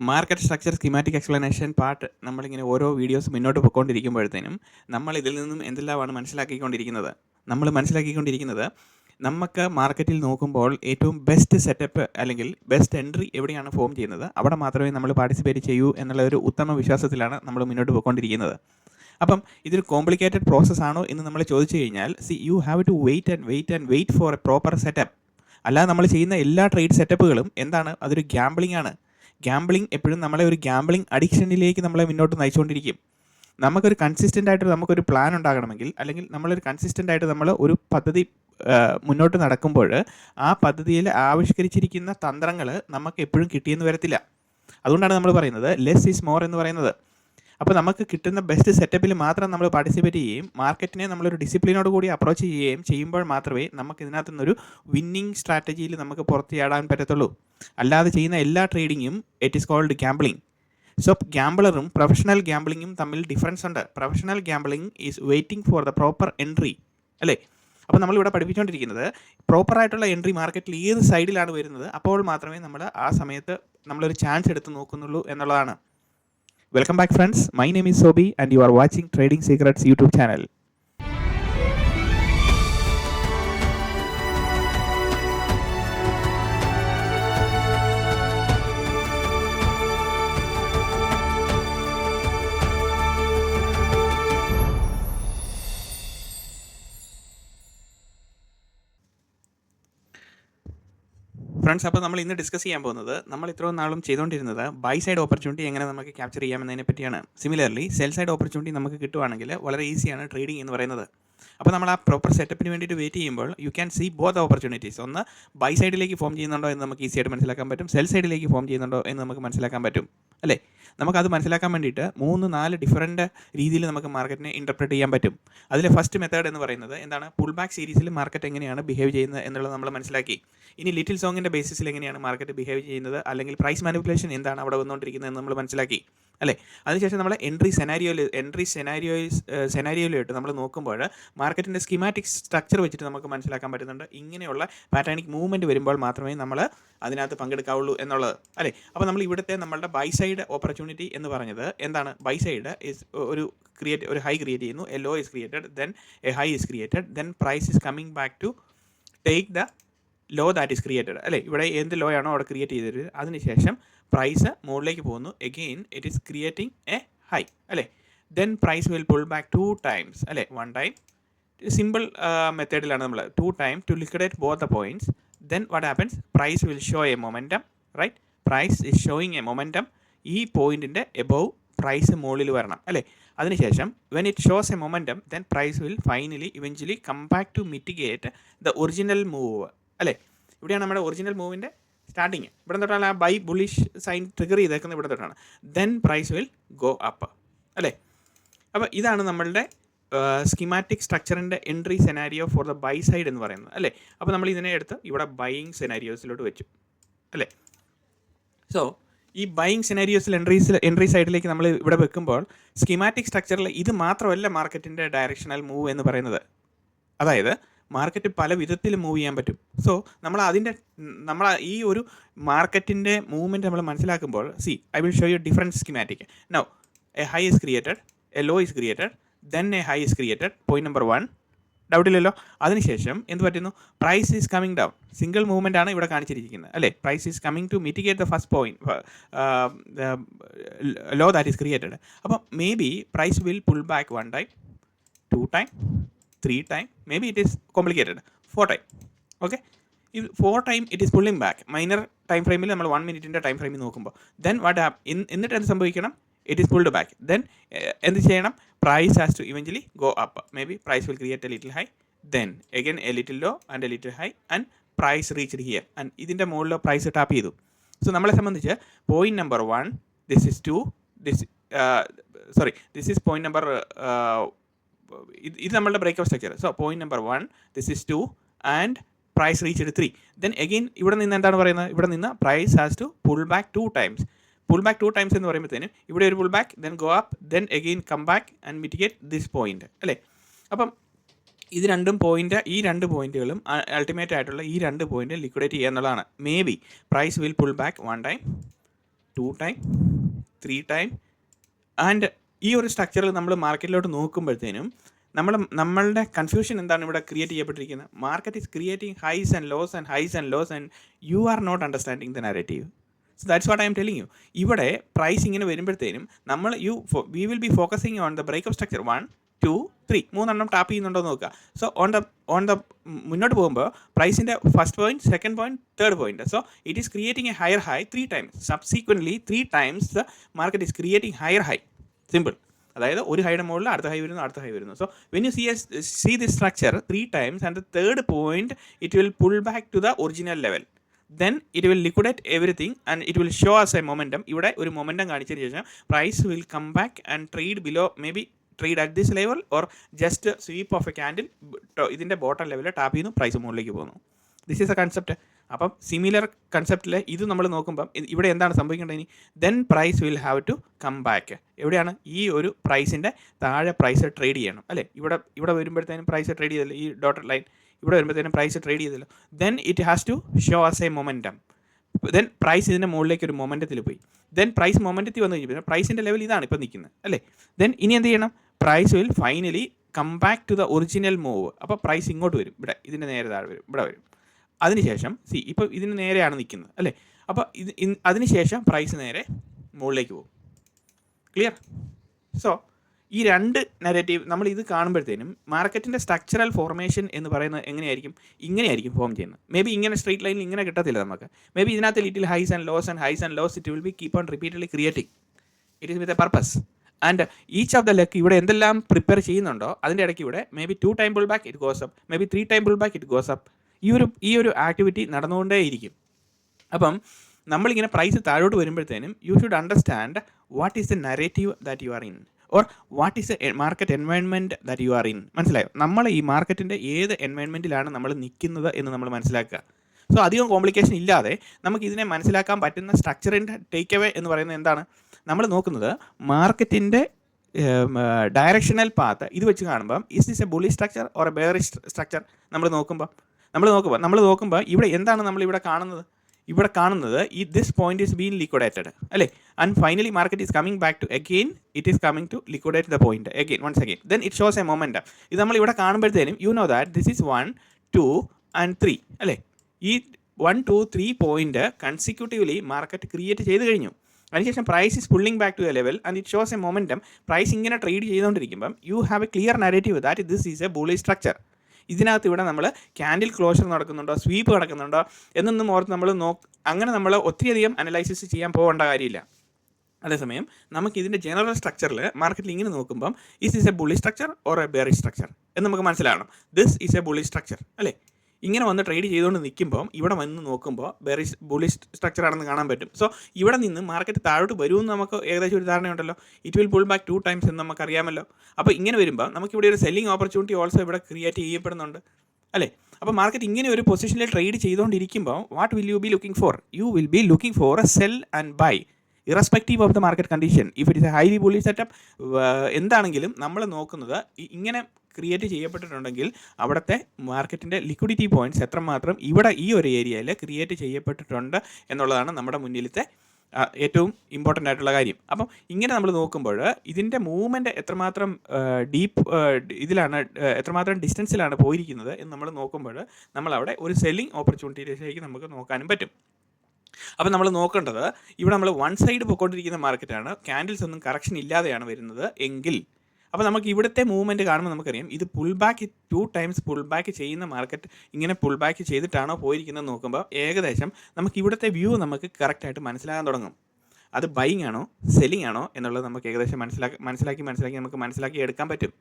Market structure schematic explanation part നമ്മളിങ്ങനെ ഓരോ videos മുന്നോട്ട് പോയിക്കൊണ്ടിരിക്കുമ്പോഴത്തേനും നമ്മൾ ഇതിൽ നിന്നും എന്തെല്ലാമാണ് മനസ്സിലാക്കിക്കൊണ്ടിരിക്കുന്നത് നമുക്ക് മാർക്കറ്റിൽ നോക്കുമ്പോൾ ഏറ്റവും ബെസ്റ്റ് സെറ്റപ്പ് അല്ലെങ്കിൽ ബെസ്റ്റ് എൻട്രി എവിടെയാണ് ഫോം ചെയ്യുന്നത് അവിടെ മാത്രമേ നമ്മൾ പാർട്ടിസിപ്പേറ്റ് ചെയ്യൂ എന്നുള്ള ഒരു ഉത്തമ വിശ്വാസത്തിലാണ് നമ്മൾ മുന്നോട്ട് പോയിക്കൊണ്ടിരിക്കുന്നത്. അപ്പം ഇതൊരു കോംപ്ലിക്കേറ്റഡ് പ്രോസസ് ആണോ എന്ന് നമ്മൾ ചോദിച്ചു കഴിഞ്ഞാൽ you have to wait for a proper setup. അല്ലാതെ നമ്മൾ ചെയ്യുന്ന എല്ലാ ട്രേഡ് സെറ്റപ്പുകളും എന്താണ്, അതൊരു ഗ്യാമ്പിളിംഗ് ആണ്. ഗ്യാമ്പിളിംഗ് എപ്പോഴും നമ്മളെ ഒരു ഗ്യാമ്പിളിംഗ് അഡിക്ഷനിലേക്ക് നമ്മളെ മുന്നോട്ട് നയിച്ചുകൊണ്ടിരിക്കും. നമുക്കൊരു കൺസിസ്റ്റൻ്റ് ആയിട്ട് നമുക്കൊരു പ്ലാൻ ഉണ്ടാകണമെങ്കിൽ, അല്ലെങ്കിൽ നമ്മളൊരു കൺസിസ്റ്റൻ്റ് ആയിട്ട് നമ്മൾ ഒരു പദ്ധതി മുന്നോട്ട് നടക്കുമ്പോൾ ആ പദ്ധതിയിൽ ആവിഷ്കരിച്ചിരിക്കുന്ന തന്ത്രങ്ങൾ നമുക്ക് എപ്പോഴും കിട്ടിയെന്ന് വരത്തില്ല. അതുകൊണ്ടാണ് നമ്മൾ പറയുന്നത് ലെസ് ഈസ് മോർ എന്ന് പറയുന്നത്. അപ്പോൾ നമുക്ക് കിട്ടുന്ന ബെസ്റ്റ് സെറ്റപ്പിൽ മാത്രം നമ്മൾ പാർട്ടിസിപ്പേറ്റ് ചെയ്യുകയും മാർക്കറ്റിനെ നമ്മളൊരു ഡിസിപ്ലിനോട് കൂടി അപ്രോച്ച് ചെയ്യുകയും ചെയ്യുമ്പോൾ മാത്രമേ നമുക്ക് ഇതിനകത്തു നിന്നൊരു വിന്നിങ് സ്ട്രാറ്റജിയിൽ നമുക്ക് പുറത്ത് ചാടാൻ പറ്റത്തുള്ളൂ. അല്ലാതെ ചെയ്യുന്ന എല്ലാ ട്രേഡിങ്ങും it is called gambling. So ഗ്യാമ്പിളറും പ്രൊഫഷണൽ ഗ്യാമ്പിളിങ്ങും തമ്മിൽ ഡിഫറൻസ് ഉണ്ട്. Professional gambling is waiting for the proper entry, അല്ലേ? അപ്പോൾ നമ്മളിവിടെ പഠിപ്പിച്ചുകൊണ്ടിരിക്കുന്നത് പ്രോപ്പറായിട്ടുള്ള എൻട്രി മാർക്കറ്റിൽ ഏത് സൈഡിലാണ് വരുന്നത് അപ്പോൾ മാത്രമേ നമ്മൾ ആ സമയത്ത് നമ്മളൊരു ചാൻസ് എടുത്ത് നോക്കുന്നുള്ളൂ എന്നുള്ളതാണ്. Welcome back friends, my name is Sobi and you are watching Trading Secrets YouTube channel. Friends, അപ്പോൾ നമ്മൾ ഇന്ന് ഡിസ്കസ് ചെയ്യാൻ പോകുന്നത് നമ്മൾ ഇത്രയും നാളും ചെയ്തുകൊണ്ടിരുന്നത് ബൈ സൈഡ് ഓപ്പർച്യൂണിറ്റി എങ്ങനെ നമുക്ക് ക്യാപ്ചർ ചെയ്യാമെന്നതിനെ പറ്റിയാണ്. സിമിലർലി സെൽ സൈഡ് ഓപ്പർച്യൂണിറ്റി നമുക്ക് കിട്ടുവാണെങ്കിൽ വളരെ ഈസിയാണ് ട്രേഡിംഗ് എന്ന് പറയുന്നത്. അപ്പോൾ നമ്മൾ ആ പ്രോപ്പർ സെറ്റപ്പിന് വേണ്ടിയിട്ട് വെയിറ്റ് ചെയ്യുമ്പോൾ you can see both opportunities. ഒന്ന് ബൈ സൈഡിലേക്ക് ഫോം ചെയ്യുന്നുണ്ടോ എന്ന് നമുക്ക് ഈസിയായിട്ട് മനസ്സിലാക്കാൻ പറ്റും, സെൽ സൈഡിലേക്ക് ഫോം ചെയ്യുന്നുണ്ടോ എന്ന് നമുക്ക് മനസ്സിലാക്കാൻ പറ്റും, അല്ലേ? നമുക്കത് മനസ്സിലാക്കാൻ വേണ്ടിയിട്ട് 3-4 ഡിഫറൻറ്റ് രീതിയിൽ നമുക്ക് മാർക്കറ്റിനെ ഇൻ്റർപ്രറ്റ് ചെയ്യാൻ പറ്റും. അതിലെ ഫസ്റ്റ് മെത്തേഡ് എന്ന് പറയുന്നത് എന്താണ്, പുൾ ബാക്ക് സീരീസിൽ മാർക്കറ്റ് എങ്ങനെയാണ് ബിഹേവ് ചെയ്യുന്നത് എന്നുള്ളത് നമ്മൾ മനസ്സിലാക്കി. ഇനി ലിറ്റിൽ സോങ്ങിൻ്റെ ബേസിസിൽ എങ്ങനെയാണ് മാർക്കറ്റ് ബിഹേവ് ചെയ്യുന്നത്, അല്ലെങ്കിൽ പ്രൈസ് മാനിപ്പുലേഷൻ എന്താണ് അവിടെ വന്നുകൊണ്ടിരിക്കുന്നത് എന്ന് നമ്മൾ മനസ്സിലാക്കി, അല്ലേ? അതിനുശേഷം നമ്മൾ എൻട്രി സെനാരിയോയിലോട്ട് നമ്മൾ നോക്കുമ്പോൾ മാർക്കറ്റിൻ്റെ സ്കീമാറ്റിക് സ്ട്രക്ചർ വെച്ചിട്ട് നമുക്ക് മനസ്സിലാക്കാൻ പറ്റുന്നുണ്ട് ഇങ്ങനെയുള്ള പാറ്റേണിക് മൂവ്മെൻറ്റ് വരുമ്പോൾ മാത്രമേ നമ്മൾ അതിനകത്ത് പങ്കെടുക്കാവുള്ളൂ എന്നുള്ളത്, അല്ലേ? അപ്പോൾ നമ്മൾ ഇവിടുത്തെ നമ്മളുടെ ബൈ സൈഡ് ഓപ്പർച്യൂണിറ്റി എന്ന് പറഞ്ഞത് എന്താണ്, ബൈ സൈഡ് ഇസ് ഒരു ഹൈ ക്രിയേറ്റ് ചെയ്യുന്നു, a low is created, then a high is created, then price is coming back to take the low that is created, അല്ലേ? ഇവിടെ എന്ത് ലോ ആണോ അവിടെ ക്രിയേറ്റ് ചെയ്തത് അതിനുശേഷം പ്രൈസ് മുകളിലേക്ക് പോകുന്നു, again it is creating a high, അല്ലേ? Then price will pull back 2 times, അല്ലേ? 1 time സിമ്പിൾ മെത്തേഡിലാണ് നമ്മൾ 2 times to liquidate both the points. Then what happens, price will show a momentum, right? Price is showing a momentum. ഈ പോയിന്റിൻ്റെ above price മുകളിൽ വരണം, അല്ലേ? അതിനുശേഷം when it shows a momentum then price will finally eventually come back to mitigate the original move, അല്ലേ? ഇവിടെയാണ് നമ്മുടെ original മൂവിൻ്റെ starting. ഇവിടെ തൊട്ടാണ് ആ ബൈ ബുള്ളിഷ് സൈൻ ട്രിഗർ ചെയ്തേക്കുന്നത്, ഇവിടെ തൊട്ടാണ്. Then price will go up, അല്ലേ? അപ്പോൾ ഇതാണ് നമ്മളുടെ സ്കീമാറ്റിക് സ്ട്രക്ചറിൻ്റെ entry scenario for the buy side എന്ന് പറയുന്നത്, അല്ലേ? അപ്പോൾ നമ്മൾ ഇതിനെ എടുത്ത് ഇവിടെ ബൈയിങ് സെനാരിയോസിലോട്ട് വെച്ചു, അല്ലേ? സോ ഈ ബൈയിങ് സെനാരിയോസിൽ എൻട്രി സൈഡിലേക്ക് നമ്മൾ ഇവിടെ വെക്കുമ്പോൾ സ്കീമാറ്റിക് സ്ട്രക്ചറിൽ ഇത് മാത്രമല്ല മാർക്കറ്റിൻ്റെ ഡയറക്ഷണൽ മൂവ് എന്ന് പറയുന്നത്. അതായത് മാർക്കറ്റ് പല വിധത്തിൽ മൂവ് ചെയ്യാൻ പറ്റും. സോ നമ്മൾ ഈ ഒരു മാർക്കറ്റിൻ്റെ മൂവ്മെൻറ്റ് നമ്മൾ മനസ്സിലാക്കുമ്പോൾ I will show you different schematic. Now a high is created, a low is created, then a high is created, point number 1, ഡൗട്ടില്ലല്ലോ. അതിനുശേഷം എന്ത് പറ്റുന്നു, price is coming down. Single movement ആണ് ഇവിടെ കാണിച്ചിരിക്കുന്നത്, അല്ലേ? Price is coming to mitigate the first point low that is created. അപ്പോൾ maybe price will pull back 1 time, 2 time, 3 time, maybe it is complicated, 4 time, okay? If 4 time it is pulling back, minor time frame നമ്മൾ 1 minute time ഫ്രെയിമിൽ നോക്കുമ്പോൾ then what happen, എന്നിട്ട് എന്ത് സംഭവിക്കണം, it is pulled back, then എന്ത് ചെയ്യണം, price has to eventually go up. Maybe price will create a little high, then again a little low and a little high, and price reached here, and ഇതിൻ്റെ മുകളിൽ price tap ചെയ്തു. So നമ്മളെ സംബന്ധിച്ച് point number 1, this is 2, this is point number ഇത് നമ്മളുടെ breakout structure. So point number 1, this is 2 and price reached 3. Then again ഇവിടെ നിന്ന് എന്താണ് പറയുന്നത്, ഇവിടെ നിന്ന് price has to pull back 2 times. Pull back 2 times എന്ന് പറയുമ്പോഴത്തേനും ഇവിടെ ഒരു pull back, then go up, then again come back and mitigate this point, അല്ലേ? അപ്പം ഈ രണ്ട് പോയിന്റുകളും അൾട്ടിമേറ്റ് ആയിട്ടുള്ള ഈ 2 പോയിന്റ് ലിക്വിഡേറ്റ് ചെയ്യുക എന്നുള്ളതാണ്. Maybe price will pull back 1 time, 2 time 3 time. And ഈ ഒരു സ്ട്രക്ചറിൽ നമ്മൾ മാർക്കറ്റിലോട്ട് നോക്കുമ്പോഴത്തേനും നമ്മളുടെ കൺഫ്യൂഷൻ എന്താണ് ഇവിടെ ക്രിയേറ്റ് ചെയ്യപ്പെട്ടിരിക്കുന്നത്? Market is creating highs and lows and you are not understanding the narrative. So that's what I M telling you. ഇവിടെ price ഇങ്ങനെ വരുമ്പോഴത്തേനും we will be focusing on the breakup structure 1, 2, 3 മൂന്നെണ്ണം tap ചെയ്യുന്നുണ്ടോ നോക്കുക. So on the മുന്നോട്ട് പോകുമ്പോൾ പ്രൈസിൻ്റെ first point, second point, third point. So it is creating a higher high 3 times. Subsequently 3 times the market is creating higher high. Simple. അതായത് ഒരു ഹൈയുടെ മുകളിൽ അടുത്ത ഹൈ വരുന്നു. So when you see this structure 3 times and the third point it will pull back to the original level. then it will liquidate everything and it will show us a momentum. ഇവിടെ ഒരു momentum കാണിച്ചതിന് ശേഷം price will come back and trade below, maybe trade at this level or just sweep off a candle ഇതിൻ്റെ bottom ലെവലിൽ tap ചെയ്യുന്നു, price മുകളിലേക്ക് പോകുന്നു. This is a concept. അപ്പം സിമിലർ കൺസെപ്റ്റിൽ ഇത് നമ്മൾ നോക്കുമ്പം ഇവിടെ എന്താണ് സംഭവിക്കേണ്ടത്? ഇനി then price will have to come back. എവിടെയാണ്? ഈ ഒരു പ്രൈസിൻ്റെ താഴെ പ്രൈസ് ട്രേഡ് ചെയ്യണം അല്ലേ? ഇവിടെ വരുമ്പോഴത്തേനും പ്രൈസ് ട്രേഡ് ചെയ്തല്ലോ, ഈ ഡോട്ടഡ് ലൈൻ ഇവിടെ വരുമ്പോഴത്തേനും പ്രൈസ് ട്രേഡ് ചെയ്തല്ലോ. Then it has to show us a momentum. Then price ഇതിൻ്റെ മുകളിലേക്ക് ഒരു മൊമെൻറ്റത്തിൽ പോയി. ദെൻ പ്രൈസ് മൊമെൻറ്റത്തിൽ വന്നു കഴിഞ്ഞാൽ പ്രൈസിൻ്റെ ലെവൽ ഇതാണ് ഇപ്പോൾ നിൽക്കുന്നത് അല്ലേ? ദെൻ ഇനി എന്ത് ചെയ്യണം? Price will finally come back to the original move. അപ്പോൾ പ്രൈസ് ഇങ്ങോട്ട് വരും, ഇവിടെ ഇതിൻ്റെ നേരെ താഴെ വരും, ഇവിടെ വരും. അതിനുശേഷം ഇപ്പോൾ ഇതിന് നേരെയാണ് നിൽക്കുന്നത് അല്ലേ? അപ്പോൾ അതിനുശേഷം പ്രൈസ് നേരെ മുകളിലേക്ക് പോകും. ക്ലിയർ? സോ ഈ രണ്ട് നെഗറ്റീവ് നമ്മൾ ഇത് കാണുമ്പോഴത്തേനും മാർക്കറ്റിൻ്റെ സ്ട്രക്ചറൽ ഫോർമേഷൻ എന്ന് പറയുന്നത് ഇങ്ങനെയായിരിക്കും ഫോം ചെയ്യുന്നത്. മേ ബി ഇങ്ങനെ സ്ട്രെയിറ്റ് ലൈനിൽ ഇങ്ങനെ കിട്ടത്തില്ല നമുക്ക്. മേ ബി ഇതിനകത്ത് little highs and lows it will be keep on repeatedly creating. It is with a purpose. And each of the leg ഇവിടെ എന്തെല്ലാം പ്രിപ്പയർ ചെയ്യുന്നുണ്ടോ അതിൻ്റെ ഇടയ്ക്ക് ഇവിടെ maybe 2 time pull back it goes up, maybe 3 time pull back it goes up. ഈ ഒരു activity നടന്നുകൊണ്ടേയിരിക്കും. അപ്പം നമ്മളിങ്ങനെ പ്രൈസ് താഴോട്ട് വരുമ്പോഴത്തേനും you should understand what is the narrative that you are in or what is A market environment that you are in. മനസ്സിലായോ? നമ്മൾ ഈ മാർക്കറ്റിൻ്റെ ഏത് എൻവയോൺമെൻറ്റിലാണ് നമ്മൾ നിൽക്കുന്നത് എന്ന് നമ്മൾ മനസ്സിലാക്കുക. സോ അധികം കോംപ്ലിക്കേഷൻ ഇല്ലാതെ നമുക്ക് ഇതിനെ മനസ്സിലാക്കാൻ പറ്റുന്ന സ്ട്രക്ചറിൻ്റെ ടേക്ക് അവേ എന്ന് പറയുന്നത് എന്താണ്? നമ്മൾ നോക്കുന്നത് മാർക്കറ്റിൻ്റെ ഡയറക്ഷണൽ പാത്ത് ഇത് വെച്ച് കാണുമ്പം is this a bully structure or a bearish structure നമ്മൾ നോക്കുമ്പോൾ ഇവിടെ എന്താണ് നമ്മളിവിടെ കാണുന്നത്? ഇവിടെ കാണുന്നത് ഈ this point is been liquidated അല്ലേ? And finally market is coming back to again it is coming to liquidate the point again once again. Then it shows a momentum. ഇത് നമ്മൾ ഇവിടെ കാണുമ്പോഴത്തേനും you know that this is 1, 2 and 3 അല്ലേ? ഈ 1, 2, 3 point കൺസിക്യൂട്ടീവ്ലി market create ചെയ്ത് കഴിഞ്ഞു. അതിനുശേഷം price is pulling back to a level and it shows a momentum. Price ഇങ്ങനെ ട്രേഡ് ചെയ്തുകൊണ്ടിരിക്കുമ്പം you have a clear narrative that this is a bully structure. ഇതിനകത്ത് ഇവിടെ നമ്മൾ ക്യാൻഡിൽ ക്ലോഷർ നടക്കുന്നുണ്ടോ, സ്വീപ്പ് നടക്കുന്നുണ്ടോ എന്നൊന്നും ഓർത്ത് നമ്മൾ ഒത്തിരിയധികം അനലൈസിസ് ചെയ്യാൻ പോകേണ്ട കാര്യമില്ല. അതേസമയം നമുക്ക് ഇതിൻ്റെ ജനറൽ സ്ട്രക്ചറിൽ മാർക്കറ്റിൽ ഇങ്ങനെ നോക്കുമ്പം is a bully structure or a bearish structure എന്ന് നമുക്ക് മനസ്സിലാകണം. This is a bully structure അല്ലേ? ഇങ്ങനെ വന്ന് ട്രേഡ് ചെയ്തുകൊണ്ട് നിൽക്കുമ്പം ഇവിടെ വന്ന് നോക്കുമ്പോൾ ബുള്ളി സ്ട്രക്ചർ ആണെന്ന് കാണാൻ പറ്റും. സോ ഇവിടെ നിന്ന് മാർക്കറ്റ് താഴോട്ട് വരുമെന്ന് നമുക്ക് ഏകദേശം ഒരു ധാരണയുണ്ടല്ലോ. It will pull back 2 times എന്ന് നമുക്കറിയാമല്ലോ. അപ്പോൾ ഇങ്ങനെ വരുമ്പോൾ നമുക്കിവിടെ ഒരു സെല്ലിംഗ് ഓപ്പർച്യൂണിറ്റി ഓൾസോ ഇവിടെ ക്രിയേറ്റ് ചെയ്യപ്പെടുന്നുണ്ട് അല്ലേ? അപ്പോൾ മാർക്കറ്റ് ഇങ്ങനെ ഒരു പൊസിഷനിൽ ട്രേഡ് ചെയ്തുകൊണ്ടിരിക്കുമ്പോൾ what will you be looking for? You will be looking for a sell and buy irrespective of the market condition. If it is a highly bully setup എന്താണെങ്കിലും നമ്മൾ നോക്കുന്നത് ഇങ്ങനെ ക്രിയേറ്റ് ചെയ്യപ്പെട്ടിട്ടുണ്ടെങ്കിൽ അവിടുത്തെ മാർക്കറ്റിൻ്റെ ലിക്വിഡിറ്റി പോയിൻറ്റ്സ് എത്രമാത്രം ഇവിടെ ഈ ഒരു ഏരിയയിൽ ക്രിയേറ്റ് ചെയ്യപ്പെട്ടിട്ടുണ്ട് എന്നുള്ളതാണ് നമ്മുടെ മുന്നിലത്തെ ഏറ്റവും ഇമ്പോർട്ടൻ്റ് ആയിട്ടുള്ള കാര്യം. അപ്പം ഇങ്ങനെ നമ്മൾ നോക്കുമ്പോൾ ഇതിൻ്റെ മൂവ്മെൻറ്റ് എത്രമാത്രം എത്രമാത്രം ഡിസ്റ്റൻസിലാണ് പോയിരിക്കുന്നത് എന്ന് നമ്മൾ നോക്കുമ്പോൾ നമ്മളവിടെ ഒരു സെല്ലിംഗ് ഓപ്പർച്യൂണിറ്റിയിലേക്ക് നമുക്ക് നോക്കാനും പറ്റും. അപ്പോൾ നമ്മൾ നോക്കേണ്ടത് ഇവിടെ നമ്മൾ വൺ സൈഡ് പോയിക്കൊണ്ടിരിക്കുന്ന മാർക്കറ്റാണ്, ക്യാൻഡിൽസ് ഒന്നും കറക്ഷൻ ഇല്ലാതെയാണ് വരുന്നത് എങ്കിൽ അപ്പോൾ നമുക്ക് ഇവിടുത്തെ മൂവ്മെൻറ്റ് കാണുമ്പോൾ നമുക്കറിയാം ഇത് pull back 2 times pull back ചെയ്യുന്ന മാർക്കറ്റ് ഇങ്ങനെ പുൾ ബാക്ക് ചെയ്തിട്ടാണോ പോയിരിക്കുന്നത് നോക്കുമ്പോൾ ഏകദേശം നമുക്ക് ഇവിടുത്തെ വ്യൂ നമുക്ക് കറക്റ്റായിട്ട് മനസ്സിലാകാൻ തുടങ്ങും. അത് ബൈങ് ആണോ സെല്ലിംഗ് ആണോ എന്നുള്ളത് നമുക്ക് ഏകദേശം മനസ്സിലാക്കി എടുക്കാൻ പറ്റും.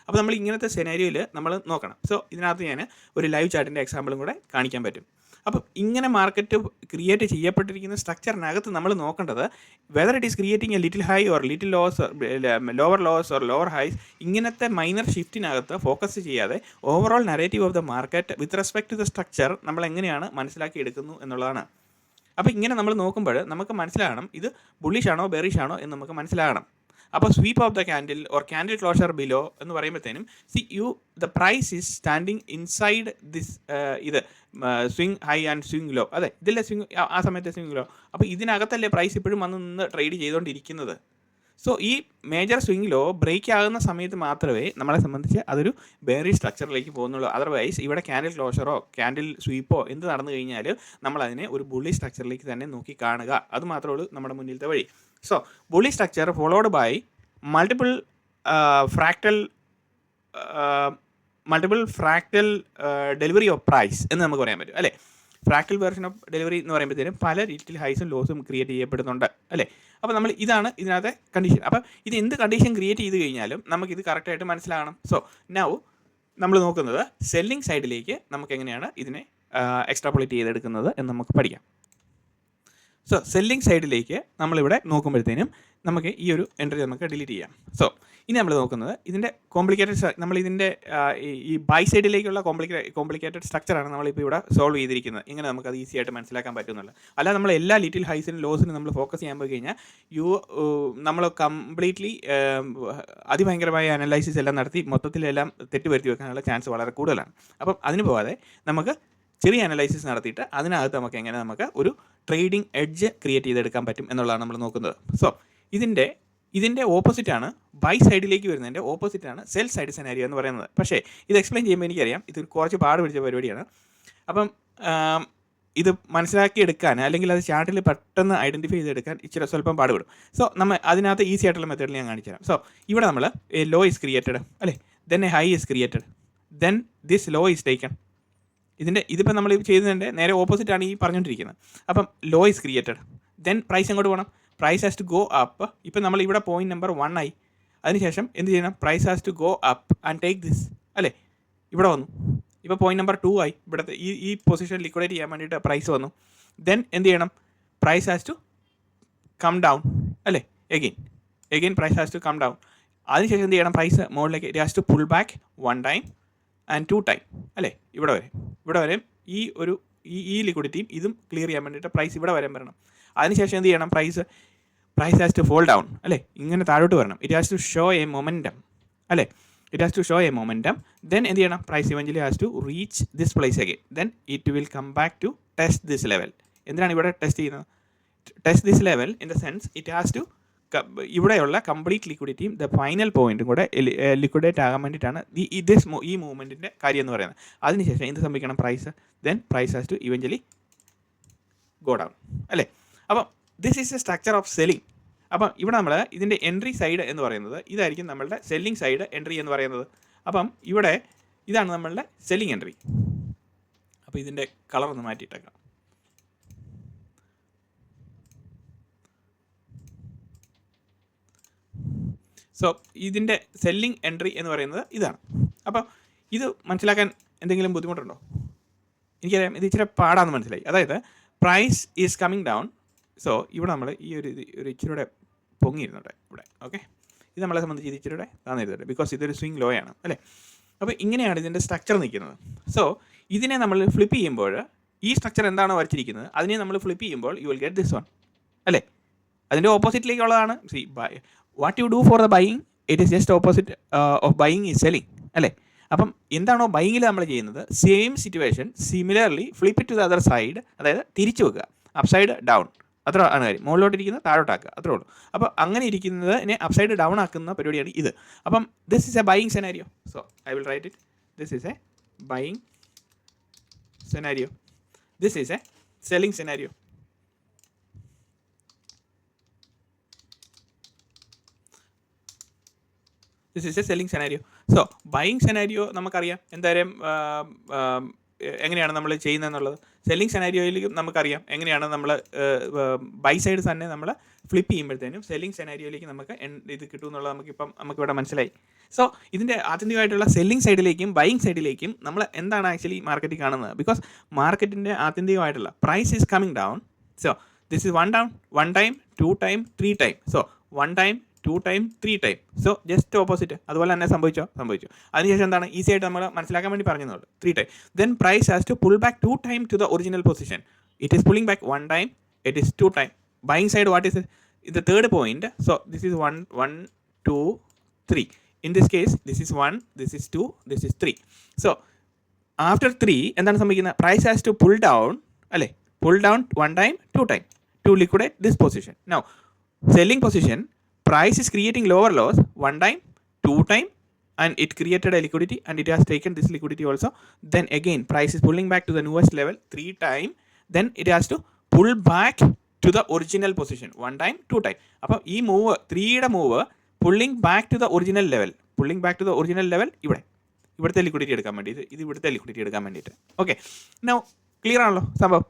അപ്പോൾ നമ്മൾ ഇങ്ങനത്തെ സെനാരിയോയിൽ നമ്മൾ നോക്കണം. സോ ഇതിനകത്ത് ഞാൻ ഒരു ലൈവ് ചാർട്ടിൻ്റെ എക്സാമ്പിളും കൂടെ കാണിക്കാൻ പറ്റും. അപ്പം ഇങ്ങനെ മാർക്കറ്റ് ക്രിയേറ്റ് ചെയ്യപ്പെട്ടിരിക്കുന്ന സ്ട്രക്ചറിനകത്ത് നമ്മൾ നോക്കേണ്ടത് whether it is creating a little high or little lower lows or lower highs, ഇങ്ങനത്തെ മൈനർ ഷിഫ്റ്റിനകത്ത് ഫോക്കസ് ചെയ്യാതെ overall narrative of the market with respect to the structure നമ്മൾ എങ്ങനെയാണ് മനസ്സിലാക്കി എടുക്കുന്നു എന്നുള്ളതാണ്. അപ്പോൾ ഇങ്ങനെ നമ്മൾ നോക്കുമ്പോൾ നമുക്ക് മനസ്സിലാകണം ഇത് ബുള്ളിഷ് ആണോ ബെറിഷ് ആണോ എന്ന് നമുക്ക് മനസ്സിലാകണം. അപ്പോൾ sweep of the candle or candle closure below എന്ന് പറയുമ്പോഴത്തേനും the price is standing inside this ഇത് swing high and swing low. അതെ, ഇതിലെ സ്വിങ് ആ സമയത്തെ സ്വിങ് ലോ. അപ്പോൾ ഇതിനകത്തല്ലേ പ്രൈസ് ഇപ്പോഴും വന്ന് നിന്ന് ട്രേഡ് ചെയ്തുകൊണ്ടിരിക്കുന്നത്. സോ ഈ മേജർ സ്വിങ് ലോ ബ്രേക്ക് ആകുന്ന സമയത്ത് മാത്രമേ നമ്മളെ സംബന്ധിച്ച് അതൊരു ബെയറിഷ് സ്ട്രക്ചറിലേക്ക് പോകുന്നുള്ളൂ. അതർവൈസ് ഇവിടെ ക്യാൻഡിൽ ക്ലോഷറോ ക്യാൻഡിൽ സ്വീപ്പോ എന്ത് നടന്നു കഴിഞ്ഞാൽ നമ്മളതിനെ ഒരു ബുള്ളി സ്ട്രക്ചറിലേക്ക് തന്നെ നോക്കി കാണുക. അത് മാത്രമേ ഉള്ളൂ നമ്മുടെ മുന്നിലത്തെ വഴി. So bully structure followed by multiple fractal delivery of price എന്ന് നമുക്ക് പറയാൻ പറ്റും, അല്ലേ? ഫ്രാക്ടൽ വേർഷൻ ഓഫ് ഡെലിവറി എന്ന് പറയുമ്പോഴത്തേനും പല രീതിയിൽ ഹൈസും ലോസും ക്രിയേറ്റ് ചെയ്യപ്പെടുന്നുണ്ട്, അല്ലേ? അപ്പോൾ നമ്മൾ ഇതാണ് ഇതിനകത്തെ കണ്ടീഷൻ. അപ്പം ഇത് എന്ത് കണ്ടീഷൻ ക്രിയേറ്റ് ചെയ്ത് കഴിഞ്ഞാലും നമുക്കിത് കറക്റ്റായിട്ട് മനസ്സിലാകണം. സോ നൗ നമ്മൾ നോക്കുന്നത് സെല്ലിംഗ് സൈഡിലേക്ക് നമുക്ക് എങ്ങനെയാണ് ഇതിനെ എക്സ്ട്രാപൊളേറ്റ് ചെയ്തെടുക്കുന്നത് എന്ന് നമുക്ക് പഠിക്കാം. സോ സെല്ലിംഗ് സൈഡിലേക്ക് നമ്മളിവിടെ നോക്കുമ്പോഴത്തേനും നമുക്ക് ഈ ഒരു എൻട്രി നമുക്ക് ഡിലീറ്റ് ചെയ്യാം. സോ ഇനി നമ്മൾ നോക്കുന്നത് ഇതിൻ്റെ നമ്മളിതിൻ്റെ ഈ ബൈ സൈഡിലേക്കുള്ള കോംപ്ലിക്കേറ്റഡ് സ്ട്രക്ചറാണ് നമ്മളിപ്പോൾ ഇവിടെ സോൾവ് ചെയ്തിരിക്കുന്നത്. ഇങ്ങനെ നമുക്കത് ഈസി ആയിട്ട് മനസ്സിലാക്കാൻ പറ്റുന്നുള്ളൂ. അല്ലാതെ നമ്മൾ എല്ലാ ലിറ്റിൽ ഹൈസിനും ലോസിനും നമ്മൾ ഫോക്കസ് ചെയ്യാൻ പോയി കഴിഞ്ഞാൽ നമ്മൾ കംപ്ലീറ്റ്ലി അതിഭയങ്കരമായ അനലൈസിസ് എല്ലാം നടത്തി മൊത്തത്തിലെല്ലാം തെറ്റ് വരുത്തി വെക്കാനുള്ള ചാൻസ് വളരെ കൂടുതലാണ്. അപ്പം അതിന് പോകാതെ നമുക്ക് ചെറിയ അനലൈസിസ് നടത്തിയിട്ട് അതിനകത്ത് നമുക്ക് ഒരു ട്രേഡിംഗ് എഡ്ജ് ക്രിയേറ്റ് ചെയ്തെടുക്കാൻ പറ്റും എന്നുള്ളതാണ് നമ്മൾ നോക്കുന്നത്. സോ ഇതിൻ്റെ ഓപ്പോസിറ്റാണ് ബൈ സൈഡിലേക്ക് വരുന്നതിൻ്റെ ഓപ്പോസിറ്റാണ് സെൽ സൈഡ് സെനാരിയോ എന്ന് പറയുന്നത്. പക്ഷേ ഇത് എക്സ്പ്ലെയിൻ ചെയ്യുമ്പോൾ എനിക്കറിയാം ഇത് കുറച്ച് പാട് പിടിച്ച പരിപാടിയാണ്. അപ്പം ഇത് മനസ്സിലാക്കിയെടുക്കാൻ അല്ലെങ്കിൽ അത് ചാർട്ടിൽ പെട്ടെന്ന് ഐഡൻറ്റിഫൈ ചെയ്തെടുക്കാൻ ഇച്ചിരി സ്വല്പം പാടുപെടും. സോ നമ്മൾ അതിനകത്ത് ഈസി ആയിട്ടുള്ള മെത്തേഡിൽ ഞാൻ കാണിച്ചു തരാം. സോ ഇവിടെ നമ്മൾ എ ലോ ഈസ് ക്രിയേറ്റഡ്, അല്ലേ? Then a high is created, then this low is taken. ഇതിപ്പോൾ നമ്മൾ ചെയ്യുന്നതിൻ്റെ നേരെ ഓപ്പോസിറ്റാണ് ഈ പറഞ്ഞുകൊണ്ടിരിക്കുന്നത്. അപ്പം low is created, then price എങ്ങോട്ട് പോകണം? Price has to go up. ഇപ്പം നമ്മൾ ഇവിടെ പോയിന്റ് നമ്പർ 1 ആയി. അതിനുശേഷം എന്ത് ചെയ്യണം? Price has to go up and take this, അല്ലേ? ഇവിടെ വന്നു. ഇപ്പോൾ പോയിന്റ് നമ്പർ 2 ആയി. ഇവിടുത്തെ ഈ പൊസിഷൻ ലിക്വിഡേറ്റ് ചെയ്യാൻ വേണ്ടിയിട്ട് പ്രൈസ് വന്നു. ദെൻ എന്ത് ചെയ്യണം? Price has to come down, അല്ലേ? Again price has to come down. അതിനുശേഷം എന്ത് ചെയ്യണം? പ്രൈസ് മുകളിലേക്ക് it has to pull back 1 time and 2 time, അല്ലേ? ഇവിടെ വരെ ഈ ലിക്വിഡിറ്റിയും ഇതും ക്ലിയർ ചെയ്യാൻ വേണ്ടിയിട്ട് പ്രൈസ് ഇവിടെ വരെ വരണം. അതിനുശേഷം എന്ത് ചെയ്യണം? Price has to fall down, അല്ലേ? ഇങ്ങനെ താഴോട്ട് വരണം. It has to show a momentum, അല്ലേ? It has to show a momentum. Then എന്ത് ചെയ്യണം? Price eventually has to reach this place again. Then it will come back to test this level. എന്തിനാണ് ഇവിടെ test ചെയ്യുന്നത്? Test this level in the sense it has to ഇവിടെയുള്ള complete ലിക്വിഡിറ്റിയും the final പോയിന്റും കൂടെ liquidate ആകാൻ വേണ്ടിയിട്ടാണ് ഈ മൂവ്മെൻറ്റിൻ്റെ കാര്യം എന്ന് പറയുന്നത്. അതിനുശേഷം എന്ത് സംഭവിക്കണം? Price has to eventually go down, അല്ലേ? അപ്പം this is a structure of selling. അപ്പം ഇവിടെ നമ്മൾ ഇതിൻ്റെ എൻട്രി സൈഡ് എന്ന് പറയുന്നത് ഇതായിരിക്കും നമ്മളുടെ സെല്ലിംഗ് സൈഡ് എൻട്രി എന്ന് പറയുന്നത്. അപ്പം ഇവിടെ ഇതാണ് നമ്മളുടെ സെല്ലിംഗ് എൻട്രി. അപ്പോൾ ഇതിൻ്റെ കളർ ഒന്ന് മാറ്റിയിട്ടേക്കാം. സോ ഇതിൻ്റെ സെല്ലിംഗ് എൻട്രി എന്ന് പറയുന്നത് ഇതാണ്. അപ്പോൾ ഇത് മനസ്സിലാക്കാൻ എന്തെങ്കിലും ബുദ്ധിമുട്ടുണ്ടോ? എനിക്കറിയാം ഇത് ഇച്ചിരി പാടാന്ന് മനസ്സിലായി. അതായത് price is coming down. So ഇവിടെ നമ്മൾ ഈ ഒരു ഇച്ചിരിയുടെ പൊങ്ങിയിരുന്നുണ്ട് ഇവിടെ. ഓക്കെ, ഇത് നമ്മളെ സംബന്ധിച്ച് ഇത് ഇച്ചിരിയുടെ താന്നിരുന്നുണ്ട്, ബിക്കോസ് ഇതൊരു സ്വിങ് ലോ ആണ്, അല്ലേ? അപ്പോൾ ഇങ്ങനെയാണ് ഇതിൻ്റെ സ്ട്രക്ചർ നിൽക്കുന്നത്. സോ ഇതിനെ നമ്മൾ ഫ്ലിപ്പ് ചെയ്യുമ്പോൾ ഈ സ്ട്രക്ചർ എന്താണോ വരച്ചിരിക്കുന്നത് അതിനെ നമ്മൾ ഫ്ലിപ്പ് ചെയ്യുമ്പോൾ you will get this one, അല്ലേ? അതിൻ്റെ ഓപ്പോസിറ്റിലേക്കുള്ളതാണ്. What you do for the buying, it is just opposite of buying is selling, അല്ലേ? അപ്പം എന്താണോ ബൈയിങ്ങിൽ നമ്മൾ ചെയ്യുന്നത് same situation similarly flip it to the other side, അതായത് തിരിച്ചു വെക്കുക, അപ്സൈഡ് ഡൗൺ. അത്ര ആണ് കാര്യം. മുകളിലോട്ടിരിക്കുന്നത് താഴോട്ടാക്കുക, അത്രേ ഉള്ളൂ. അപ്പോൾ അങ്ങനെ ഇരിക്കുന്നതിനെ അപ്സൈഡ് ഡൗൺ ആക്കുന്ന പരിപാടിയാണ് ഇത്. അപ്പം this is a buying scenario. So I will write it. This is a buying scenario. This is a selling scenario. This is a selling scenario. So buying scenario നമുക്കറിയാം എന്തായാലും എങ്ങനെയാണ് നമ്മൾ ചെയ്യുന്നതെന്നുള്ളത്. സെല്ലിംഗ് സെനാരിയോയിലേക്കും നമുക്കറിയാം എങ്ങനെയാണ് നമ്മൾ ബൈ സൈഡ് തന്നെ നമ്മൾ flip ചെയ്യുമ്പോഴത്തേനും selling സെനാരിയോയിലേക്ക് നമുക്ക് ഇത് കിട്ടും എന്നുള്ളത് നമുക്കിവിടെ മനസ്സിലായി. സോ ഇതിൻ്റെ ആത്യന്തികമായിട്ടുള്ള സെല്ലിംഗ് സൈഡിലേക്കും ബൈയിങ് സൈഡിലേക്കും നമ്മൾ എന്താണ് ആക്ച്വലി മാർക്കറ്റിൽ കാണുന്നത്? ബിക്കോസ് മാർക്കറ്റിൻ്റെ ആത്യന്തികമായിട്ടുള്ള price is coming down. So this is 1 down, 1 time, 2 time, 3 time. So 1 time, 2 time, 3 time. So just opposite അതുപോലെ തന്നെ സംഭവിച്ചു. അതിനുശേഷം എന്താണ് ഈസി ആയിട്ട് നമ്മൾ മനസ്സിലാക്കാൻ വേണ്ടി പറഞ്ഞതുള്ളൂ 3 time. Then price has to pull back 2 time to the original position. It is pulling back 1 time, it is 2 time. Buying side what is the third point. So this is 1 2, 3. In this case, this is 1, this is 2, this is 3. So after 3, എന്താണ് സംഭവിക്കുന്നത്? Price has to pull down, അല്ലേ? Pull down 1 time, 2 time to liquidate this position. Now, selling position, price is creating lower loss 1 time, 2 time, and it created a liquidity and it has taken this liquidity also. Then again, price is pulling back to the newest level 3 time. Then it has to pull back to the original position 1 time, 2 time. അപ്പോൾ ഈ move 3യുടെ move pulling back to the original level, pulling back to the original level ഇവിടുത്തെ liquidity എടുക്കാൻ വേണ്ടിയിട്ട്, ഇത് ഇവിടുത്തെ liquidity എടുക്കാൻ വേണ്ടിയിട്ട്. ഓക്കെ, നൗ ക്ലിയർ ആണല്ലോ സംഭവം.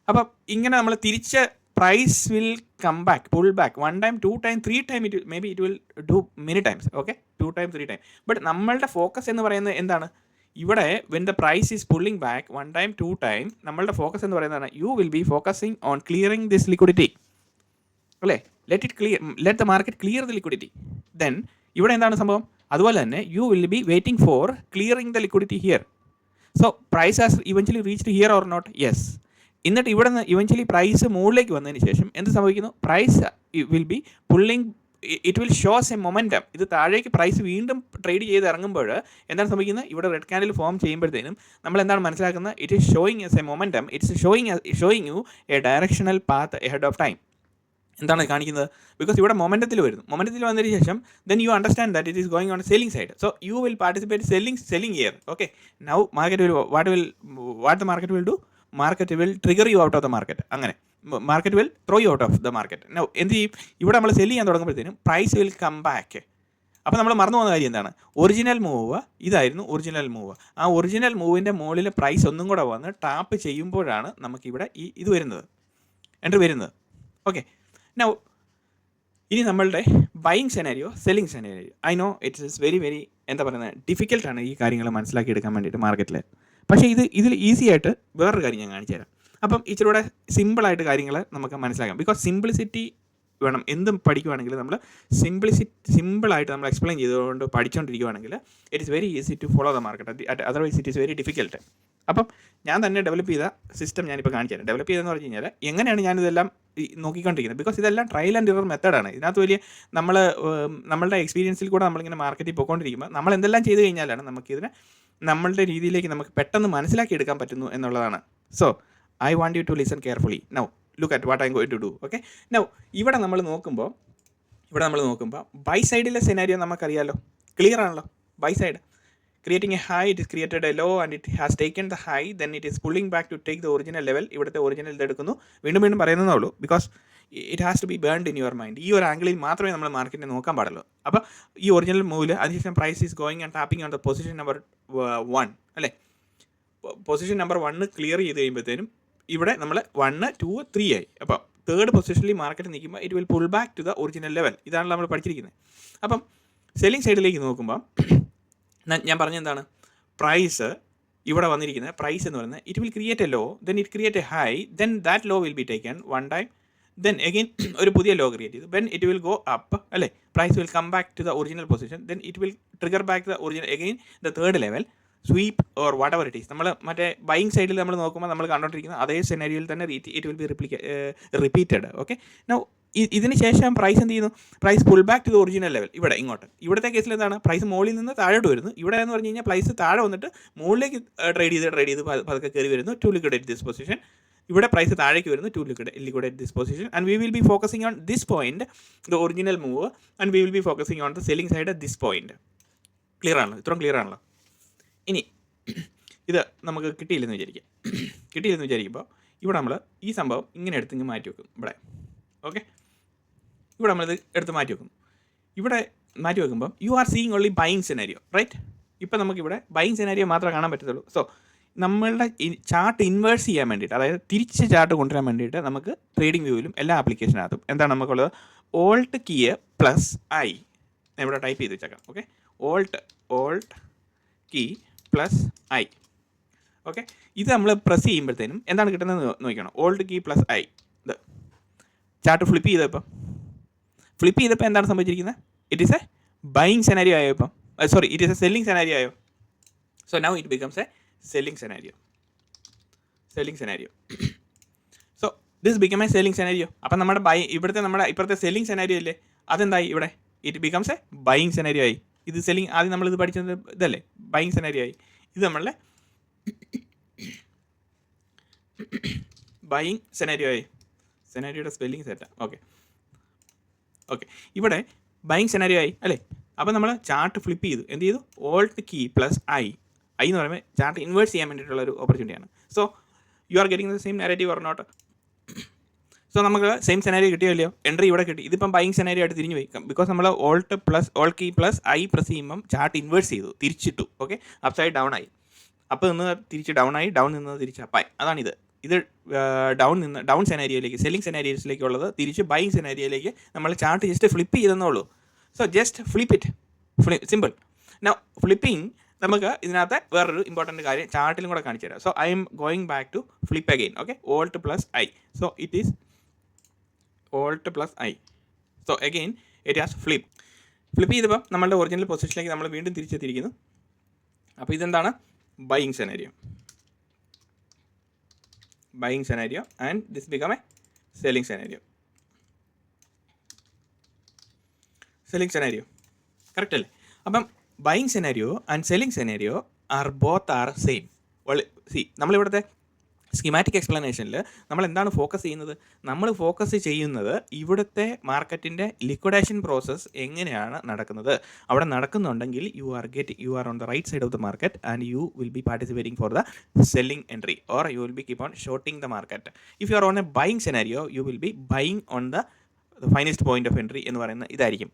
അപ്പം ഇങ്ങനെ നമ്മൾ തിരിച്ച് price will come back, pull back 1 time, 2 time, 3 time, it will do many times. Okay, 2 time, 3 time. But നമ്മളുടെ ഫോക്കസ് എന്ന് പറയുന്നത് എന്താണ്? ഇവിടെ when the price is pulling back 1 time, 2 time, നമ്മളുടെ ഫോക്കസ് എന്ന് പറയുന്നതാണ് you will be focusing on clearing this liquidity, അല്ലേ? Let the market clear the liquidity. Then ഇവിടെ എന്താണ് സംഭവം? അതുപോലെ തന്നെ you will be waiting for clearing the liquidity here. So price has eventually reached here or not? Yes. എന്നിട്ട് ഇവിടെ നിന്ന് eventually price മുകളിലേക്ക് വന്നതിന് ശേഷം എന്ത് സംഭവിക്കുന്നു? Price will be pulling, it will shows a momentum. ഇത് താഴേക്ക് പ്രൈസ് വീണ്ടും ട്രേഡ് ചെയ്ത് ഇറങ്ങുമ്പോൾ എന്താണ് സംഭവിക്കുന്നത്? ഇവിടെ റെഡ് ക്യാൻഡിൽ ഫോം ചെയ്യുമ്പോഴത്തേനും നമ്മൾ എന്താണ് മനസ്സിലാക്കുന്നത്? It is showing as a momentum, it's showing you a directional path ahead of time. എന്താണ് കാണിക്കുന്നത്? ബിക്കോസ് ഇവിടെ മൊമെൻറ്റത്തിൽ വരുന്നു. മൊമെൻറ്റത്തിൽ വന്നതിന് ശേഷം then you understand that it is going on selling side. So you will participate selling here. Okay, now market will what the market will do? Market will trigger you out of the market. അങ്ങനെ market will throw you out of the market. Now എന്ത് ചെയ്യും? ഇവിടെ നമ്മൾ cell ചെയ്യാൻ തുടങ്ങുമ്പോഴത്തേനും price will come back. അപ്പോൾ നമ്മൾ മറന്നു പോകുന്ന കാര്യം എന്താണ്? ഒറിജിനൽ മൂവ് ഇതായിരുന്നു, ഒറിജിനൽ മൂവ്. ആ ഒറിജിനൽ മൂവിൻ്റെ മുകളിൽ പ്രൈസ് ഒന്നും കൂടെ വന്ന് ടാപ്പ് ചെയ്യുമ്പോഴാണ് നമുക്കിവിടെ ഇത് വരുന്നത്, എൻട്രി വരുന്നത്. ഓക്കെ, നൗ ഇനി നമ്മളുടെ buying scenario, selling scenario. I know it's is very very എന്താ പറയുന്നത്, ഡിഫിക്കൽട്ടാണ് ഈ കാര്യങ്ങൾ മനസ്സിലാക്കി എടുക്കാൻ വേണ്ടിയിട്ട് മാർക്കറ്റിൽ. പക്ഷേ ഇതിൽ ഈസി ആയിട്ട് വേറൊരു കാര്യം ഞാൻ കാണിച്ചു തരാം. അപ്പം ഇച്ചിരൂടെ സിമ്പിളായിട്ട് കാര്യങ്ങൾ നമുക്ക് മനസ്സിലാക്കാം. ബിക്കോസ് സിംപ്ലിസിറ്റി വേണം. എന്തും പഠിക്കുവാണെങ്കിൽ നമ്മൾ സിമ്പിളായിട്ട് നമ്മൾ എക്സ്പ്ലെയിൻ ചെയ്തുകൊണ്ട് പഠിച്ചുകൊണ്ടിരിക്കുകയാണെങ്കിൽ it is very easy to follow the market. Otherwise it is very difficult. അപ്പം ഞാൻ തന്നെ ഡെവലപ്പ് ചെയ്ത സിസ്റ്റം ഞാനിപ്പോൾ കാണിച്ചു തരാം. ഡെവലപ്പ് ചെയ്തതെന്ന് പറഞ്ഞു കഴിഞ്ഞാൽ എങ്ങനെയാണ് ഞാനിതെല്ലാം നോക്കിക്കൊണ്ടിരിക്കുന്നത്. ബിക്കോസ് ഇതെല്ലാം ട്രയൽ ആൻഡ് എറർ മെത്തേഡാണ്. ഇതിനകത്ത് വലിയ നമ്മളുടെ എക്സ്പീരിയൻസിൽ കൂടെ നമ്മളിങ്ങനെ മാർക്കറ്റിൽ പോയിക്കൊണ്ടിരിക്കുമ്പോൾ നമ്മൾ എന്തെല്ലാം ചെയ്ത് കഴിഞ്ഞാലാണ് നമുക്കിതിനെ നമ്മളുടെ രീതിയിലേക്ക് നമുക്ക് പെട്ടെന്ന് മനസ്സിലാക്കി എടുക്കാൻ പറ്റുന്നു എന്നുള്ളതാണ്. So I want you to listen carefully. Now look at what I M going to do. Okay, now ഇവിടെ നമ്മൾ നോക്കുമ്പോൾ ബൈ സൈഡിലെ സെനാരിയോ നമുക്കറിയാമല്ലോ, ക്ലിയർ ആണല്ലോ. ബൈ സൈഡ് creating a high, it is created a low and it has taken the high, then it is pulling back to take the original level. ഇവിടുത്തെ original ഇതെടുക്കുന്നു. വീണ്ടും പറയുന്നതേ ഉള്ളൂ, because it has to be burned in your mind. ഈ ഒരു ആംഗിളിൽ മാത്രമേ നമ്മൾ മാർക്കറ്റിനെ നോക്കാൻ പാടുള്ളൂ. അപ്പോൾ ഈ ഒറിജിനൽ മൂവിൽ അതിനുശേഷം price is going and tapping on the position number 1, അല്ലേ? പൊസിഷൻ നമ്പർ 1 ക്ലിയർ ചെയ്ത് കഴിയുമ്പോഴത്തേനും ഇവിടെ നമ്മൾ 1, 2, 3 ആയി. അപ്പോൾ തേർഡ് പൊസിഷനിൽ മാർക്കറ്റ് നിൽക്കുമ്പോൾ it will pull back to the original level. ഇതാണ് നമ്മൾ പഠിച്ചിരിക്കുന്നത്. അപ്പം സെല്ലിംഗ് സൈഡിലേക്ക് നോക്കുമ്പോൾ ഞാൻ പറഞ്ഞെന്താണ്? പ്രൈസ് ഇവിടെ വന്നിരിക്കുന്നത്, പ്രൈസ് എന്ന് പറയുന്നത് it will create a low, then it create a high, then that low will be taken 1 time, then again ഒരു പുതിയ ലോ ക്രിയേറ്റ് ചെയ്തു, then it will go up, അല്ലേ? Price will come back to the original position, then it will trigger back the original again the third level, sweep or whatever it is. നമ്മൾ മറ്റേ buying സൈഡിൽ നമ്മൾ നോക്കുമ്പോൾ നമ്മൾ കണ്ടുകൊണ്ടിരിക്കുന്ന അതേ സെനാരിയോയിൽ തന്നെ it will be repeated. Okay, now ഇതിന് ശേഷം പ്രൈസ് എന്ത് ചെയ്യുന്നു? Price pull back to the original level. ഇവിടുത്തെ കേസിൽ എന്താണ്? പ്രൈസ് മുകളിൽ നിന്ന് താഴോട്ട് വരുന്നു. ഇവിടെ എന്ന് പറഞ്ഞു കഴിഞ്ഞാൽ പ്രൈസ് താഴെ വന്നിട്ട് മുകളിലേക്ക് ട്രേഡ് ചെയ്ത് പതുക്കെ കയറി വരുന്നു ടു ലിക്വിഡേറ്റ് ദിസ് പൊസിഷൻ. ഇവിടെ പ്രൈസ് താഴേക്ക് വരുന്നു to liquidate this position. And we will be focusing on this point, the original move, and we will be focusing on the selling side at this point. Clear ആണല്ലോ? ഇത്രയും clear ആണല്ലോ? ഇനി ഇത് നമുക്ക് കിട്ടിയില്ലെന്ന് വിചാരിക്കുമ്പോൾ ഇവിടെ നമ്മൾ ഈ സംഭവം ഇങ്ങനെ എടുത്ത് മാറ്റി വെക്കും. ഓക്കെ, ഇവിടെ നമ്മളിത് എടുത്ത് മാറ്റി വെക്കും. ഇവിടെ മാറ്റി വെക്കുമ്പോൾ you are seeing only buying scenario, right? ഇപ്പം നമുക്കിവിടെ ബൈയിങ് സെനാരിയോ മാത്രമേ കാണാൻ പറ്റത്തുള്ളൂ. സോ നമ്മളുടെ ചാർട്ട് ഇൻവേഴ്സ് ചെയ്യാൻ വേണ്ടിയിട്ട്, അതായത് തിരിച്ച് ചാർട്ട് കൊണ്ടുവരാൻ വേണ്ടിയിട്ട് നമുക്ക് ട്രേഡിംഗ് വ്യൂവിലും എല്ലാ ആപ്ലിക്കേഷനകത്തും എന്താണ് നമുക്കുള്ളത്? Alt key plus I. ഇവിടെ ടൈപ്പ് ചെയ്ത് വെച്ചേക്കാം. Okay, alt key plus I. Okay, ഇത് നമ്മൾ പ്രസ് ചെയ്യുമ്പോഴത്തേനും എന്താണ് കിട്ടുന്നത് നോക്കണം. Alt key plus I. ഇത് ചാർട്ട് ഫ്ലിപ്പ് ചെയ്തപ്പോൾ എന്താണ് സംഭവിച്ചിരിക്കുന്നത്? It is a buying scenario ആയോ ഇപ്പം? Sorry, it is a selling scenario ആയോ? So now it becomes a selling scenario. So this become a selling scenario. അപ്പം നമ്മുടെ ഇവിടുത്തെ നമ്മുടെ ഇപ്പോഴത്തെ സെല്ലിംഗ് സെനാരിയോ ഇല്ലേ, അതെന്തായി? ഇവിടെ it becomes A buying scenario ആയി. ഇത് സെല്ലിങ് ആദ്യം നമ്മളിത് പഠിച്ചത് ഇതല്ലേ, ബൈയിങ് സെനാരിയോ ആയി. ഇത് നമ്മളുടെ ബൈയിങ് സെനാരിയോ ആയി. സെനാരിയോയുടെ സ്പെല്ലിങ് സെറ്റാണ്. ഓക്കെ ഇവിടെ ബൈയിങ് സെനാരിയോ ആയി അല്ലേ. അപ്പോൾ നമ്മൾ ചാർട്ട് ഫ്ലിപ്പ് ചെയ്തു. എന്ത് ചെയ്തു? ഓൾട്ട് കീ പ്ലസ് ഐ എന്ന് പറയുമ്പോൾ ചാർട്ട് ഇൻവേഴ്സ് ചെയ്യാൻ വേണ്ടിയിട്ടുള്ള ഒരു ഓപ്പർച്യൂണിറ്റിയാണ്. So you are getting the same narrative or not? So നമുക്ക് സെയിം സെനാരിയോ കിട്ടിയല്ലോ, എൻട്രി ഇവിടെ കിട്ടി. ഇതിപ്പം ബൈയിങ് സെനാരിയോ ആയിട്ട് തിരിഞ്ഞു പോയി. ബിക്കോസ് നമ്മൾ alt key plus I press ചെയ്യുമ്പം ചാർട്ട് ഇൻവേഴ്സ് ചെയ്തു, തിരിച്ചിട്ടു. ഓക്കെ, അപ്സൈഡ് ഡൗൺ ആയി. അപ്പോൾ നിന്ന് തിരിച്ച് ഡൗൺ ആയി, ഡൗൺ നിന്ന് തിരിച്ച് അപ്പായി. അതാണിത്. ഇത് ഡൗൺ സെനാരിയോയിലേക്ക്, സെല്ലിംഗ് സെനാരിയോസിലേക്കുള്ളത് തിരിച്ച് ബൈയിങ് സെനാരിയോയിലേക്ക് നമ്മൾ ചാർട്ട് ജസ്റ്റ് ഫ്ലിപ്പ് ചെയ്തെന്നുള്ളൂ. So just flip it, simple. Now flipping നമുക്ക് ഇതിനകത്ത് വേറൊരു ഇമ്പോർട്ടൻറ്റ് കാര്യം ചാർട്ടിലും കൂടെ കാണിച്ചു തരാം. So I M going back to flip again. Okay, alt plus I. So it is alt plus I. So again it has flip ചെയ്തപ്പോൾ നമ്മളുടെ ഒറിജിനൽ പൊസിഷനിലേക്ക് നമ്മൾ വീണ്ടും തിരിച്ചെത്തിയിരിക്കുന്നു. അപ്പോൾ ഇതെന്താണ്? Buying scenario and this become a selling scenario. Correct അല്ലേ? അപ്പം buying scenario and selling scenario both are same. നമ്മളിവിടുത്തെ സ്കീമാറ്റിക് എക്സ്പ്ലനേഷനിൽ നമ്മൾ എന്താണ് ഫോക്കസ് ചെയ്യുന്നത്? നമ്മൾ ഫോക്കസ് ചെയ്യുന്നത് ഇവിടുത്തെ മാർക്കറ്റിൻ്റെ ലിക്വിഡേഷൻ പ്രോസസ്സ് എങ്ങനെയാണ് നടക്കുന്നത്. അവിടെ നടക്കുന്നുണ്ടെങ്കിൽ you are on the right side of the market and you will be participating for the selling entry or you will be keep on shorting the market. If you are on a buying scenario you will be buying on the finest point of entry എന്ന് പറയുന്ന ഇതായിരിക്കും.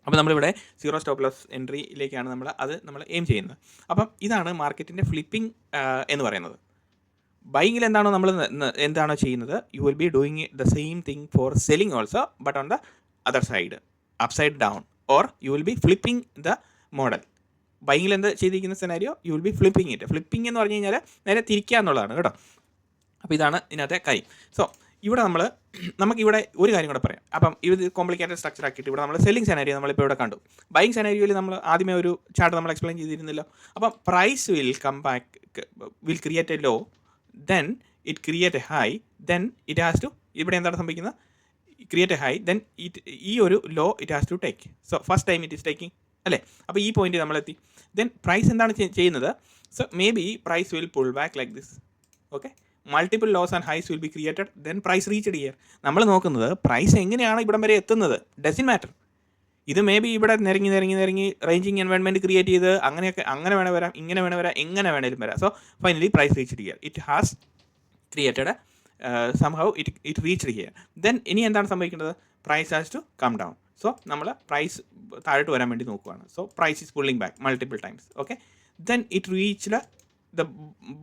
അപ്പോൾ നമ്മളിവിടെ zero stop loss എൻട്രിയിലേക്കാണ് നമ്മൾ aim ചെയ്യുന്നത്. അപ്പം ഇതാണ് മാർക്കറ്റിൻ്റെ ഫ്ലിപ്പിംഗ് എന്ന് പറയുന്നത്. ബൈയിങ്ങിൽ എന്താണോ ചെയ്യുന്നത്, you will be doing the same thing for selling also, but on the other side, upside down, or you will be flipping the model. ബൈയിങ്ങിൽ എന്ത് ചെയ്തിരിക്കുന്ന scenario, you will be flipping it. Flipping എന്ന് പറഞ്ഞു കഴിഞ്ഞാൽ നേരെ തിരിക്കുക എന്നുള്ളതാണ് കേട്ടോ. അപ്പോൾ ഇതാണ് ഇതിനകത്തെ കാര്യം. സോ ഇവിടെ നമുക്കിവിടെ ഒരു കാര്യം കൂടെ പറയാം. അപ്പം ഇത് കോംപ്ലിക്കേറ്റഡ് സ്ട്രക്ചർ ആക്കിയിട്ട് ഇവിടെ നമ്മൾ സെല്ലിംഗ് സെനാരിയോ നമ്മളിപ്പോൾ ഇവിടെ കണ്ടു. ബൈയിങ് സെനാരിയോയിൽ നമ്മൾ ആദ്യമേ ഒരു ചാർട്ട് നമ്മൾ എക്സ്പ്ലെയിൻ ചെയ്തിരുന്നല്ലോ. അപ്പം price will create a low, then it create a high, then it has to, ഇവിടെ എന്താണ് സംഭവിക്കുന്നത്? ക്രിയേറ്റ് എ ഹൈ, ദെൻ ഈ ഒരു low it has to take. So first time it is taking അല്ലേ. അപ്പോൾ ഈ പോയിന്റ് നമ്മളെത്തി. ദെൻ പ്രൈസ് എന്താണ് ചെയ്യുന്നത്? So maybe price will pull back like this. Okay, multiple lows and highs will be created, then price reached here. നമ്മൾ നോക്കുന്നത് price എങ്ങനെയാണ് ഇവിടം വരെ എത്തുന്നത്, ഡസൻ മാറ്റർ. ഇത് മേ ബി ഇവിടെ നിരങ്ങി റേഞ്ചിങ് എൻവയോൺമെൻറ്റ് ക്രിയേറ്റ് ചെയ്ത് അങ്ങനെ വേണേൽ വരാം, ഇങ്ങനെ വേണേൽ വരാം, എങ്ങനെ വേണേലും വരാം. So finally price reached here, it has created somehow it reached here. Then ഇനി എന്താണ് സംഭവിക്കേണ്ടത്? Price has to come down. So നമ്മൾ പ്രൈസ് താഴോട്ട് വരാൻ വേണ്ടി നോക്കുകയാണ്. So price is pulling back multiple times. Okay, then it reached the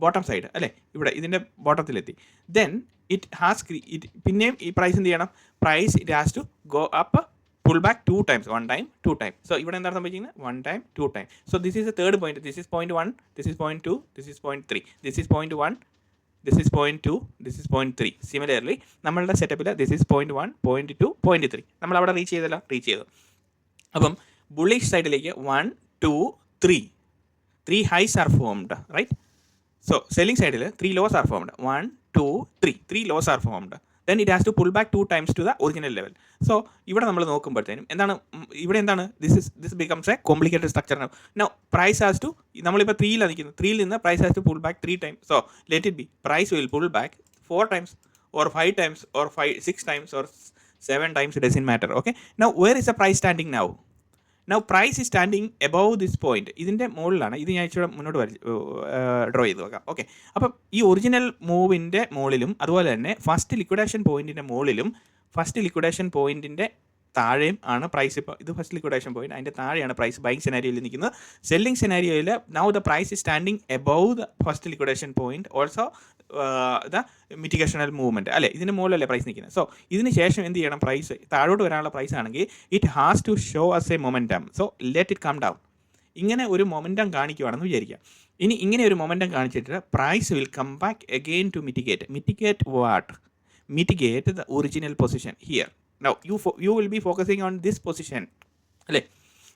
bottom side അല്ലേ, ഇവിടെ ഇതിൻ്റെ ബോട്ടത്തിലെത്തി. ദെൻ പിന്നെയും ഈ പ്രൈസ് എന്ത് ചെയ്യണം? Price it has to go up, pull back 2 times, 1 time, 2 time. So ഇവിടെ എന്താണ് സംഭവിക്കുന്നത്? 1 time, 2 time. So this is the third point. This is point 1, this is point 2, this is point 3. This is point 1, this is point 2, this is point 3. Similarly നമ്മളുടെ സെറ്റപ്പിൽ this is point 1, point 2, point 3. നമ്മൾ അവിടെ reach ചെയ്തു. അപ്പം bullish സൈഡിലേക്ക് 1, 2, 3 highs are formed, right? So selling side 3 lows are formed. 1, 2, 3 lows are formed. Then it has to pull back 2 times to the original level. So ഇവിടെ നമ്മൾ നോക്കുമ്പോഴത്തേനും എന്താണ് this becomes a complicated structure now. Now price has to, നമ്മളിപ്പോൾ 3ലാണ് നിൽക്കുന്നത്, 3ൽ നിന്ന് price has to pull back 3 times. So let it be, price will pull back 4 times or 5 times or 6 times or 7 times, it doesn't matter. Okay, now where is the price standing now? Now price is standing above this point. ഇതിൻ്റെ മുകളിലാണ്. ഇത് ഞാൻ ഇച്ചിരി മുന്നോട്ട് draw ചെയ്ത് നോക്കാം. Okay, അപ്പം ഈ ഒറിജിനൽ മൂവിൻ്റെ മുകളിലും അതുപോലെ തന്നെ ഫസ്റ്റ് ലിക്വിഡേഷൻ പോയിൻറ്റിൻ്റെ മുകളിലും ഫസ്റ്റ് ലിക്വിഡേഷൻ പോയിൻറ്റിൻ്റെ താഴെയും ആണ് പ്രൈസ്. ഇപ്പോൾ ഇത് ഫസ്റ്റ് ലിക്വിഡേഷൻ പോയിന്റ്, അതിൻ്റെ താഴെയാണ് പ്രൈസ് ബൈയിങ് സെനാരിയോയിൽ നിൽക്കുന്നത്. സെല്ലിംഗ് സെനാരിയോയിൽ now the price is standing above the first liquidation point, also the mitigational movement അല്ലേ, ഇതിന് മുകളിലല്ലേ പ്രൈസ് നിൽക്കുന്നത്. സോ ഇതിന് ശേഷം എന്ത് ചെയ്യണം? പ്രൈസ് താഴോട്ട് വരാനുള്ള പ്രൈസ് ആണെങ്കിൽ it has to show us a momentum. So let it come down. ഇങ്ങനെ ഒരു മൊമെൻറ്റം കാണിക്കുകയാണെന്ന് വിചാരിക്കുക. ഇനി ഇങ്ങനെ ഒരു മൊമെൻറ്റം കാണിച്ചിട്ട് price will come back again to mitigate what? Mitigate the original position here. Now you will be focusing on this position അല്ലേ.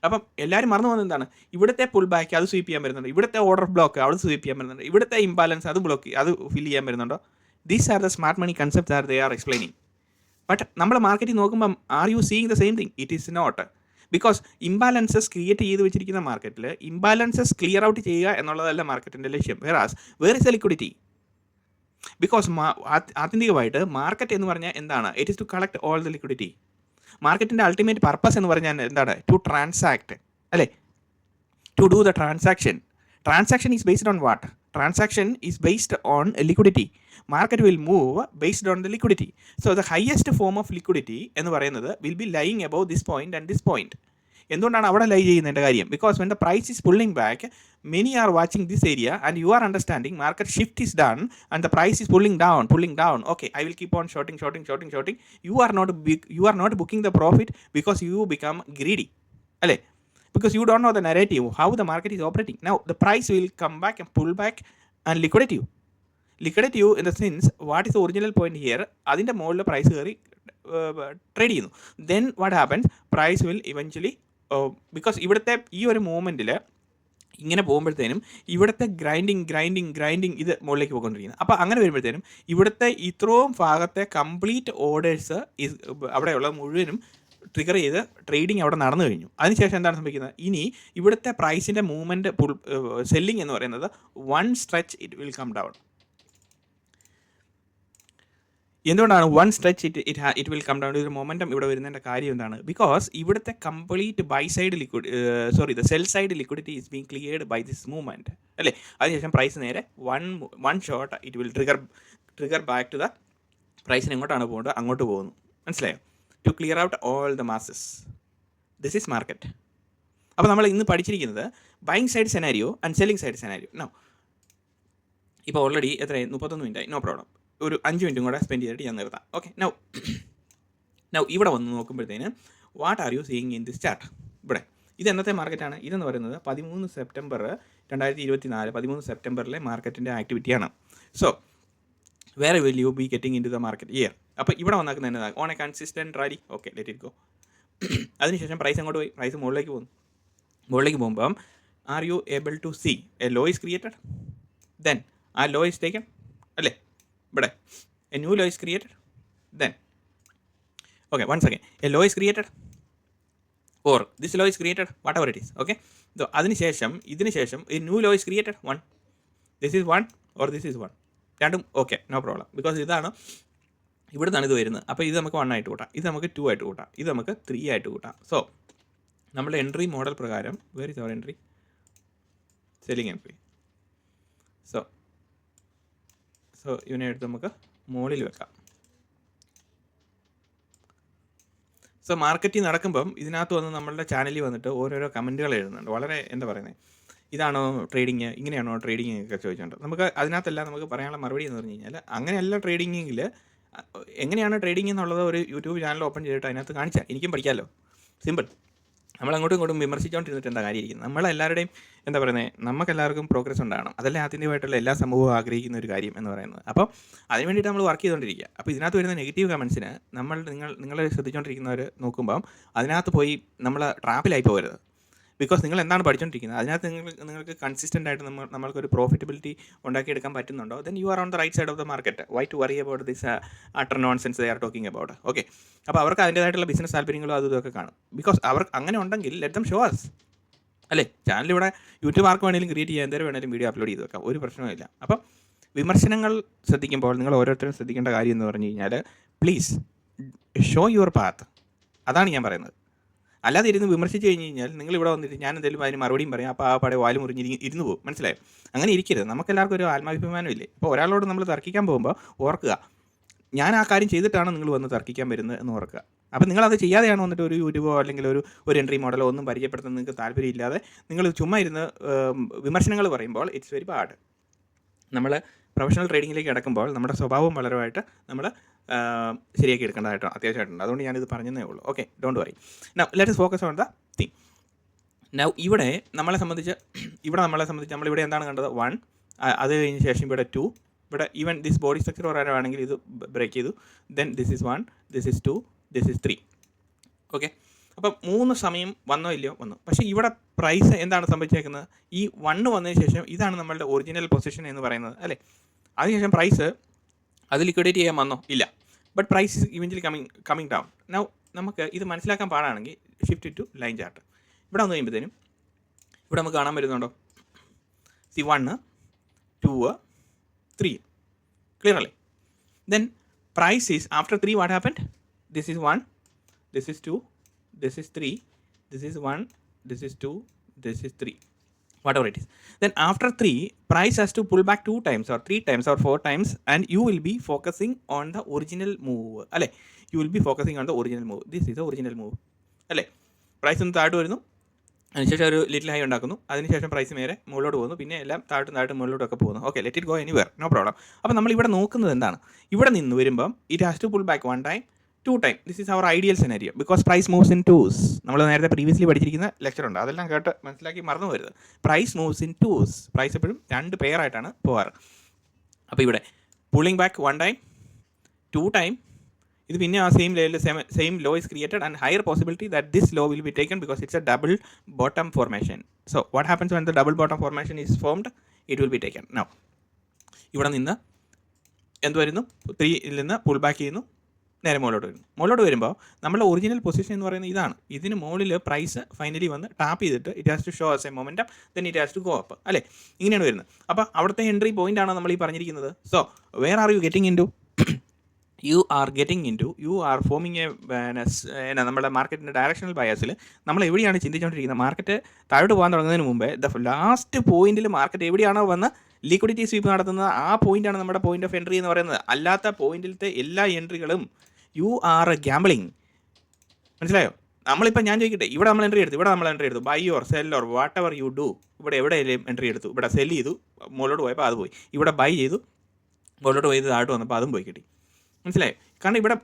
അപ്പം എല്ലാവരും മറന്നു പോകുന്നത് എന്താണ്? ഇവിടുത്തെ പുൾ ബാക്ക് അത് സ്വീപ്പ് ചെയ്യാൻ വരുന്നുണ്ട്, ഇവിടുത്തെ ഓർഡർ ബ്ലോക്ക് അവിടെ സ്വീപ്പ് ചെയ്യാൻ വരുന്നുണ്ട്, ഇവിടുത്തെ ഇംബാലൻസ് അത് ഫിൽ ചെയ്യാൻ വരുന്നുണ്ടോ? These are the smart money concepts they are explaining. But നമ്മൾ മാർക്കറ്റിൽ നോക്കുമ്പം are you seeing the same thing? It is not. Because imbalances create ചെയ്ത് വെച്ചിരിക്കുന്ന മാർക്കറ്റിൽ ഇംബാലൻസസ് ക്ലിയർ ഔട്ട് ചെയ്യുക എന്നുള്ളതല്ല മാർക്കറ്റിൻ്റെ ലക്ഷ്യം. Where is a liquidity? Because ആത്യന്തികമായിട്ട് മാർക്കറ്റ് എന്ന് പറഞ്ഞാൽ എന്താണ്? It is to collect all the liquidity. മാർക്കറ്റിൻ്റെ അൾട്ടിമേറ്റ് പർപ്പസ് എന്ന് പറഞ്ഞാൽ എന്താണ്? ടു ട്രാൻസാക്ട്, അല്ലേ? To do the transaction. Transaction is based on what? Transaction is based on liquidity. Market will move based on the liquidity. So the highest form of liquidity എന്ന് പറയുന്നത് will be lying above this point and this point. എന്തുകൊണ്ടാണ് അവിടെ ലൈ ചെയ്യുന്നതിൻ്റെ കാര്യം? Because when the price is pulling back, many are watching this area and you are understanding market shift is done and the price is pulling down. Okay, I will keep on shorting. You are not booking the profit because you become greedy, അല്ലേ? Because you don't know the narrative, how the market is operating. Now, the price will come back and pull back and liquidate you. Liquidate you in the sense, what is the original point here? അതിൻ്റെ മുകളിൽ price കയറി trade ചെയ്യുന്നു. Then what happens? Price will eventually, because ഇവിടുത്തെ ഈ ഒരു മൂവ്മെൻറ്റിൽ ഇങ്ങനെ പോകുമ്പോഴത്തേനും ഇവിടുത്തെ grinding ഇത് മുകളിലേക്ക് പോയിക്കൊണ്ടിരിക്കുന്നു. അപ്പോൾ അങ്ങനെ വരുമ്പോഴത്തേനും ഇവിടുത്തെ ഇത്രയും ഭാഗത്തെ കംപ്ലീറ്റ് ഓർഡേഴ്സ് അവിടെയുള്ള മുഴുവനും ട്രിഗർ ചെയ്ത് ട്രേഡിങ് അവിടെ നടന്നു കഴിഞ്ഞു. അതിനുശേഷം എന്താണ് സംഭവിക്കുന്നത്? ഇനി ഇവിടുത്തെ പ്രൈസിൻ്റെ മൂവ്മെൻറ്റ് സെല്ലിംഗ് എന്ന് പറയുന്നത് one stretch it will come down. എന്തുകൊണ്ടാണ് one stretch it will come down? ഒരു മൊമെൻറ്റം ഇവിടെ വരുന്നതിൻ്റെ കാര്യം എന്താണ്? ബിക്കോസ് ഇവിടുത്തെ complete buy side the sell side liquidity is being cleared by this movement, അല്ലേ? അതിനുശേഷം പ്രൈസ് നേരെ one shot it will trigger back to the പ്രൈസിന് എങ്ങോട്ടാണ് പോകേണ്ടത് അങ്ങോട്ട് പോകുന്നു. മനസ്സിലായോ? To clear out all the masses. This is market. അപ്പോൾ നമ്മൾ ഇന്ന് പഠിച്ചിരിക്കുന്നത് buying side scenario and selling side scenario. No ഇപ്പോൾ ഓൾറെഡി എത്രയായി? 31 മിനിറ്റായി. No problem. ഒരു 5 മിനിറ്റും കൂടെ സ്പെൻഡ് ചെയ്തിട്ട് ഞാൻ നിർത്താം. ഓക്കെ, നൗ ഇവിടെ വന്ന് നോക്കുമ്പോഴത്തേന് what are you seeing in this chart? ഇവിടെ ഇത് എന്നത്തെ മാർക്കറ്റാണ്? ഇതെന്ന് പറയുന്നത് 13 സെപ്റ്റംബർ 2024 13 സെപ്റ്റംബറിലെ മാർക്കറ്റിൻ്റെ ആക്ടിവിറ്റിയാണ്. So where will you be getting into the market here? അപ്പോൾ ഇവിടെ വന്നാക്കുന്ന എന്നതാണ്? On a consistent rally. Okay, let it go. അതിനുശേഷം പ്രൈസ് അങ്ങോട്ട് പോയി, പ്രൈസ് മുകളിലേക്ക് പോകുമ്പം are you able to see a low is created? Then ആ ലോ ഈസ് ടേക്കൺ, അല്ലേ? ഇവിടെ a new low is created. Then okay, once again a low is created or this low is created, what ever it is. Okay, ഇതിന് ശേഷം A new low is created. This is 1 or this is 1, രണ്ടും okay, no problem. Because ഇതാണ് ഇവിടുന്നാണ് ഇത് വരുന്നത്. അപ്പോൾ ഇത് നമുക്ക് 1 ആയിട്ട് കൂട്ടാം, ഇത് നമുക്ക് 2 ആയിട്ട് കൂട്ടാം, ഇത് നമുക്ക് 3 ആയിട്ട് കൂട്ടാം. സോ നമ്മുടെ എൻട്രി മോഡൽ പ്രകാരം where is our entry? Selling entry. So ഇവനെ എടുത്ത് നമുക്ക് മുകളിൽ വെക്കാം. സോ മാർക്കറ്റിൽ നടക്കുമ്പം ഇതിനകത്ത് വന്ന് നമ്മളുടെ ചാനലിൽ വന്നിട്ട് ഓരോരോ കമൻറ്റുകൾ എഴുതുന്നുണ്ട്. വളരെ എന്താ പറയുന്നത്, ഇതാണോ ട്രേഡിങ്, ഇങ്ങനെയാണോ ട്രേഡിങ് ഒക്കെ ചോദിച്ചുകൊണ്ട് നമുക്ക് അതിനകത്തെല്ലാം നമുക്ക് പറയാനുള്ള മറുപടി എന്ന് പറഞ്ഞു കഴിഞ്ഞാൽ, അങ്ങനെയല്ല ട്രേഡിങ്ങിൽ എങ്ങനെയാണ് ട്രേഡിംഗ് എന്നുള്ളത് ഒരു യൂട്യൂബ് ചാനൽ ഓപ്പൺ ചെയ്തിട്ട് അതിനകത്ത് കാണിച്ചാൽ എനിക്കും പഠിക്കാമല്ലോ. സിമ്പിൾ. നമ്മളങ്ങോട്ടും ഇങ്ങോട്ടും വിമർശിച്ചുകൊണ്ടിരുന്നിട്ട് എന്താ കാര്യമായിരിക്കുന്നത്? നമ്മളെല്ലാവരുടെയും എന്താ പറയുന്നത്, നമുക്കെല്ലാവർക്കും പ്രോഗ്രസ് ഉണ്ടാകണം. അതല്ലേ ആത്യന്തികമായിട്ടുള്ള എല്ലാ സമൂഹവും ആഗ്രഹിക്കുന്ന ഒരു കാര്യം എന്ന് പറയുന്നത്. അപ്പോൾ അതിന് വേണ്ടിയിട്ട് നമ്മൾ വർക്ക് ചെയ്തുകൊണ്ടിരിക്കുക. അപ്പോൾ ഇതിനകത്ത് വരുന്ന നെഗറ്റീവ് കമൻസിന് നിങ്ങൾ ശ്രദ്ധിച്ചുകൊണ്ടിരിക്കുന്നവർ നോക്കുമ്പം അതിനകത്ത് പോയി നമ്മൾ ട്രാപ്പിലായി പോകരുത്. ബിക്കോസ് നിങ്ങൾ എന്താണ് പഠിച്ചുകൊണ്ടിരിക്കുന്നത്, അതിനകത്ത് നിങ്ങൾക്ക് കൺസിസ്റ്റൻ്റ് ആയിട്ട് നമ്മൾക്കൊരു പ്രോഫിറ്റബിലിറ്റി ഉണ്ടാക്കിയെടുക്കാൻ പറ്റുന്നുണ്ടോ, then you are on the right side of the market. Why to worry about this utter nonsense they are talking about? Okay, അപ്പോൾ അവർക്ക് അതിൻ്റേതായിട്ടുള്ള ബിസിനസ് താല്പര്യങ്ങളും അതും ഇതൊക്കെ കാണും. ബിക്കോസ് അവർ അങ്ങനെ ഉണ്ടെങ്കിൽ ലെറ്റ് ദം ഷോ അസ്, അല്ലേ? ചാനൽ ഇവിടെ യൂട്യൂബ് ആർക്ക് വേണമെങ്കിലും ക്രിയേറ്റ് ചെയ്യാൻ, എന്തേലും വേണമെങ്കിലും വീഡിയോ അപ്ലോഡ് ചെയ്ത് വെക്കാം, ഒരു പ്രശ്നവുമില്ല. അപ്പം വിമർശനങ്ങൾ ശ്രദ്ധിക്കുമ്പോൾ നിങ്ങൾ ഓരോരുത്തരും ശ്രദ്ധിക്കേണ്ട കാര്യം എന്ന് പറഞ്ഞു കഴിഞ്ഞാൽ, പ്ലീസ് ഷോ യുവർ പാത്ത്. അതാണ് ഞാൻ പറയുന്നത്. അല്ലാതെ ഇരുന്ന് വിമർശിച്ച് കഴിഞ്ഞ് കഴിഞ്ഞാൽ നിങ്ങൾ ഇവിടെ വന്നിട്ട് ഞാൻ എന്തെങ്കിലും അതിന് മറുപടിയും പറയാം, അപ്പോൾ ആ പടം വാല് മുറിഞ്ഞ് ഇരുന്ന് പോകും. മനസ്സിലായോ? അങ്ങനെ ഇരിക്കരുത്. നമുക്കെല്ലാവർക്കും ഒരു ആത്മാഭിമാനമില്ലേ? അപ്പോൾ ഒരാളോട് നമ്മൾ തർക്കിക്കാൻ പോകുമ്പോൾ ഓർക്കുക, ഞാൻ ആ കാര്യം ചെയ്തിട്ടാണ് നിങ്ങൾ വന്ന് തർക്കിക്കാൻ വരുന്നത് എന്ന് ഓർക്കുക. അപ്പോൾ നിങ്ങളത് ചെയ്യാതെയാണ് വന്നിട്ട് ഒരു യൂട്യൂബോ അല്ലെങ്കിൽ ഒരു എൻട്രി മോഡലോ ഒന്നും പരിചയപ്പെടുത്തുന്ന നിങ്ങൾക്ക് താല്പര്യമില്ലാതെ നിങ്ങൾ ചുമ്മാ ഇരുന്ന് വിമർശനങ്ങൾ പറയുമ്പോൾ ഇറ്റ്സ് വെരി ബാഡ്. നമ്മൾ പ്രൊഫഷണൽ ട്രേഡിങ്ങിലേക്ക് കിടക്കുമ്പോൾ നമ്മുടെ സ്വഭാവം വളരുമായിട്ട് നമ്മൾ ശരിയാക്കി എടുക്കേണ്ടതായിട്ടോ അത്യാവശ്യമായിട്ടുണ്ട്. അതുകൊണ്ട് ഞാനിത് പറഞ്ഞതേ ഉള്ളൂ. Okay, don't worry. Now let us focus on the thing. Now ഇവിടെ നമ്മളെ സംബന്ധിച്ച് നമ്മളിവിടെ എന്താണ് കണ്ടത്? 1, അത് കഴിഞ്ഞ ശേഷം ഇവിടെ 2, ഇവിടെ ഈവൻ ദിസ് ബോഡി സ്ട്രക്ചർ വരാണെങ്കിൽ ഇത് ബ്രേക്ക് ചെയ്തു. Then this is 1, this is 2, this is 3. Okay, അപ്പം 3 സമയം വന്നോ ഇല്ലയോ? വന്നു. പക്ഷേ ഇവിടെ പ്രൈസ് എന്താണ് സംഭവിച്ചേക്കുന്നത്? ഈ 1 വന്നതിന് ശേഷം ഇതാണ് നമ്മളുടെ ഒറിജിനൽ പൊസിഷൻ എന്ന് പറയുന്നത്, അല്ലേ? അതിനുശേഷം പ്രൈസ് അത് ലിക്വിഡേറ്റ് ചെയ്യാൻ വന്നോ? ഇല്ല. But price eventually coming down. Now നമുക്ക് ഇത് മനസ്സിലാക്കാൻ പാടാണെങ്കിൽ ഷിഫ്റ്റ് ടു ലൈൻ ചാർട്ട്. ഇവിടെ വന്നു കഴിയുമ്പോഴത്തേനും ഇവിടെ നമുക്ക് കാണാൻ പറ്റുന്നുണ്ടോ? 1, 2, 3. ക്ലിയർ അല്ലേ? Then price is after 3 what happened? This is 1, this is 2, this is 3, this is 1, this is 2, this is 3, whatever it is. Then after 3, price has to pull back 2 times or 3 times or 4 times, and you will be focusing on the original move. അല്ലേ? You will be focusing on the original move. This is the original move. അല്ലേ? Price ഒന്ന് താഴോട്ട് വരുന്നു, അതിനുശേഷം ഒരു little high ഉണ്ടാക്കുന്നു, അതിനുശേഷം price നേരെ മുകളിലോട്ട് പോകുന്നു, പിന്നെ എല്ലാം താഴോട്ട് മുകളിലോട്ടൊക്കെ പോകുന്നു. Okay, let it go anywhere, no problem. അപ്പോൾ നമ്മൾ ഇവിടെ നോക്കുന്നത് എന്താണ്? ഇവിടെ നിന്ന് വരുമ്പം it has to pull back 1 time, 2 time. This is our ideal scenario because price moves in twos. നമ്മൾ നേരത്തെ പ്രീവിയസ്ലി പഠിച്ചിരിക്കുന്ന ലെക്ചർ ഉണ്ട്, അതെല്ലാം കേട്ട് മനസ്സിലാക്കി മറന്നു വരുന്നത്. Price moves in twos. Price എപ്പോഴും 2 പെയറായിട്ടാണ് പോകാറ്. അപ്പോൾ ഇവിടെ പുള്ളിങ് ബാക്ക് 1 time, 2 time. ഇത് പിന്നെ ആ സെയിം ലെവലിൽ same low is created and higher possibility that this low will be taken because it's a double bottom formation. So what happens when the double bottom formation is formed? It will be taken. Now ഇവിടെ നിന്ന് എന്ത് വരുന്നു? 3ൽ നിന്ന് pull back ചെയ്യുന്നു, നേരെ മുകളിലോട്ട് വരുന്നു. മുകളിലോട്ട് വരുമ്പോൾ നമ്മുടെ ഒറിജിനൽ പൊസിഷൻ എന്ന് പറയുന്നത് ഇതാണ്. ഇതിന് മുകളിൽ പ്രൈസ് ഫൈനലി വന്ന് ടാപ്പ് ചെയ്തിട്ട് it has to show as a momentum, then it has to go up. അല്ലേ? ഇങ്ങനെയാണ് വരുന്നത്. അപ്പോൾ അവിടുത്തെ എൻട്രി പോയിന്റ് ആണ് നമ്മൾ ഈ പറഞ്ഞിരിക്കുന്നത്. So where are you getting into? You are forming നമ്മുടെ മാർക്കറ്റിൻ്റെ ഡയറക്ഷണൽ ബയാസിൽ നമ്മൾ എവിടെയാണ് ചിന്തിച്ചുകൊണ്ടിരിക്കുന്നത്? മാർക്കറ്റ് താഴോട്ട് പോകാൻ തുടങ്ങുന്നതിന് മുമ്പേ ലാസ്റ്റ് പോയിന്റിൽ മാർക്കറ്റ് എവിടെയാണോ വന്ന് ലിക്വിഡിറ്റി സ്വീപ്പ് നടത്തുന്നത് ആ പോയിന്റാണ് നമ്മുടെ പോയിന്റ് ഓഫ് എൻട്രി എന്ന് പറയുന്നത്. അല്ലാത്ത പോയിന്റിലത്തെ എല്ലാ എൻട്രികളും യു ആർ ഗ്യാമ്പിളിങ്. മനസ്സിലായോ? നമ്മളിപ്പോൾ ഞാൻ ചോദിക്കട്ടെ, ഇവിടെ നമ്മൾ എൻട്രി എടുത്തു buy or sell or whatever you do. ഇവിടെ എവിടെയെങ്കിലും എൻട്രി എടുത്തു, ഇവിടെ സെൽ ചെയ്തു, മുകളിലോട്ട് പോയപ്പോൾ അത് പോയി. ഇവിടെ ബൈ ചെയ്തു, മുകളിലോട്ട് പോയത് താഴോട്ട് വന്നപ്പോൾ അതും പോയി കിട്ടി. മനസ്സിലായോ? കാരണം ഇവിടെ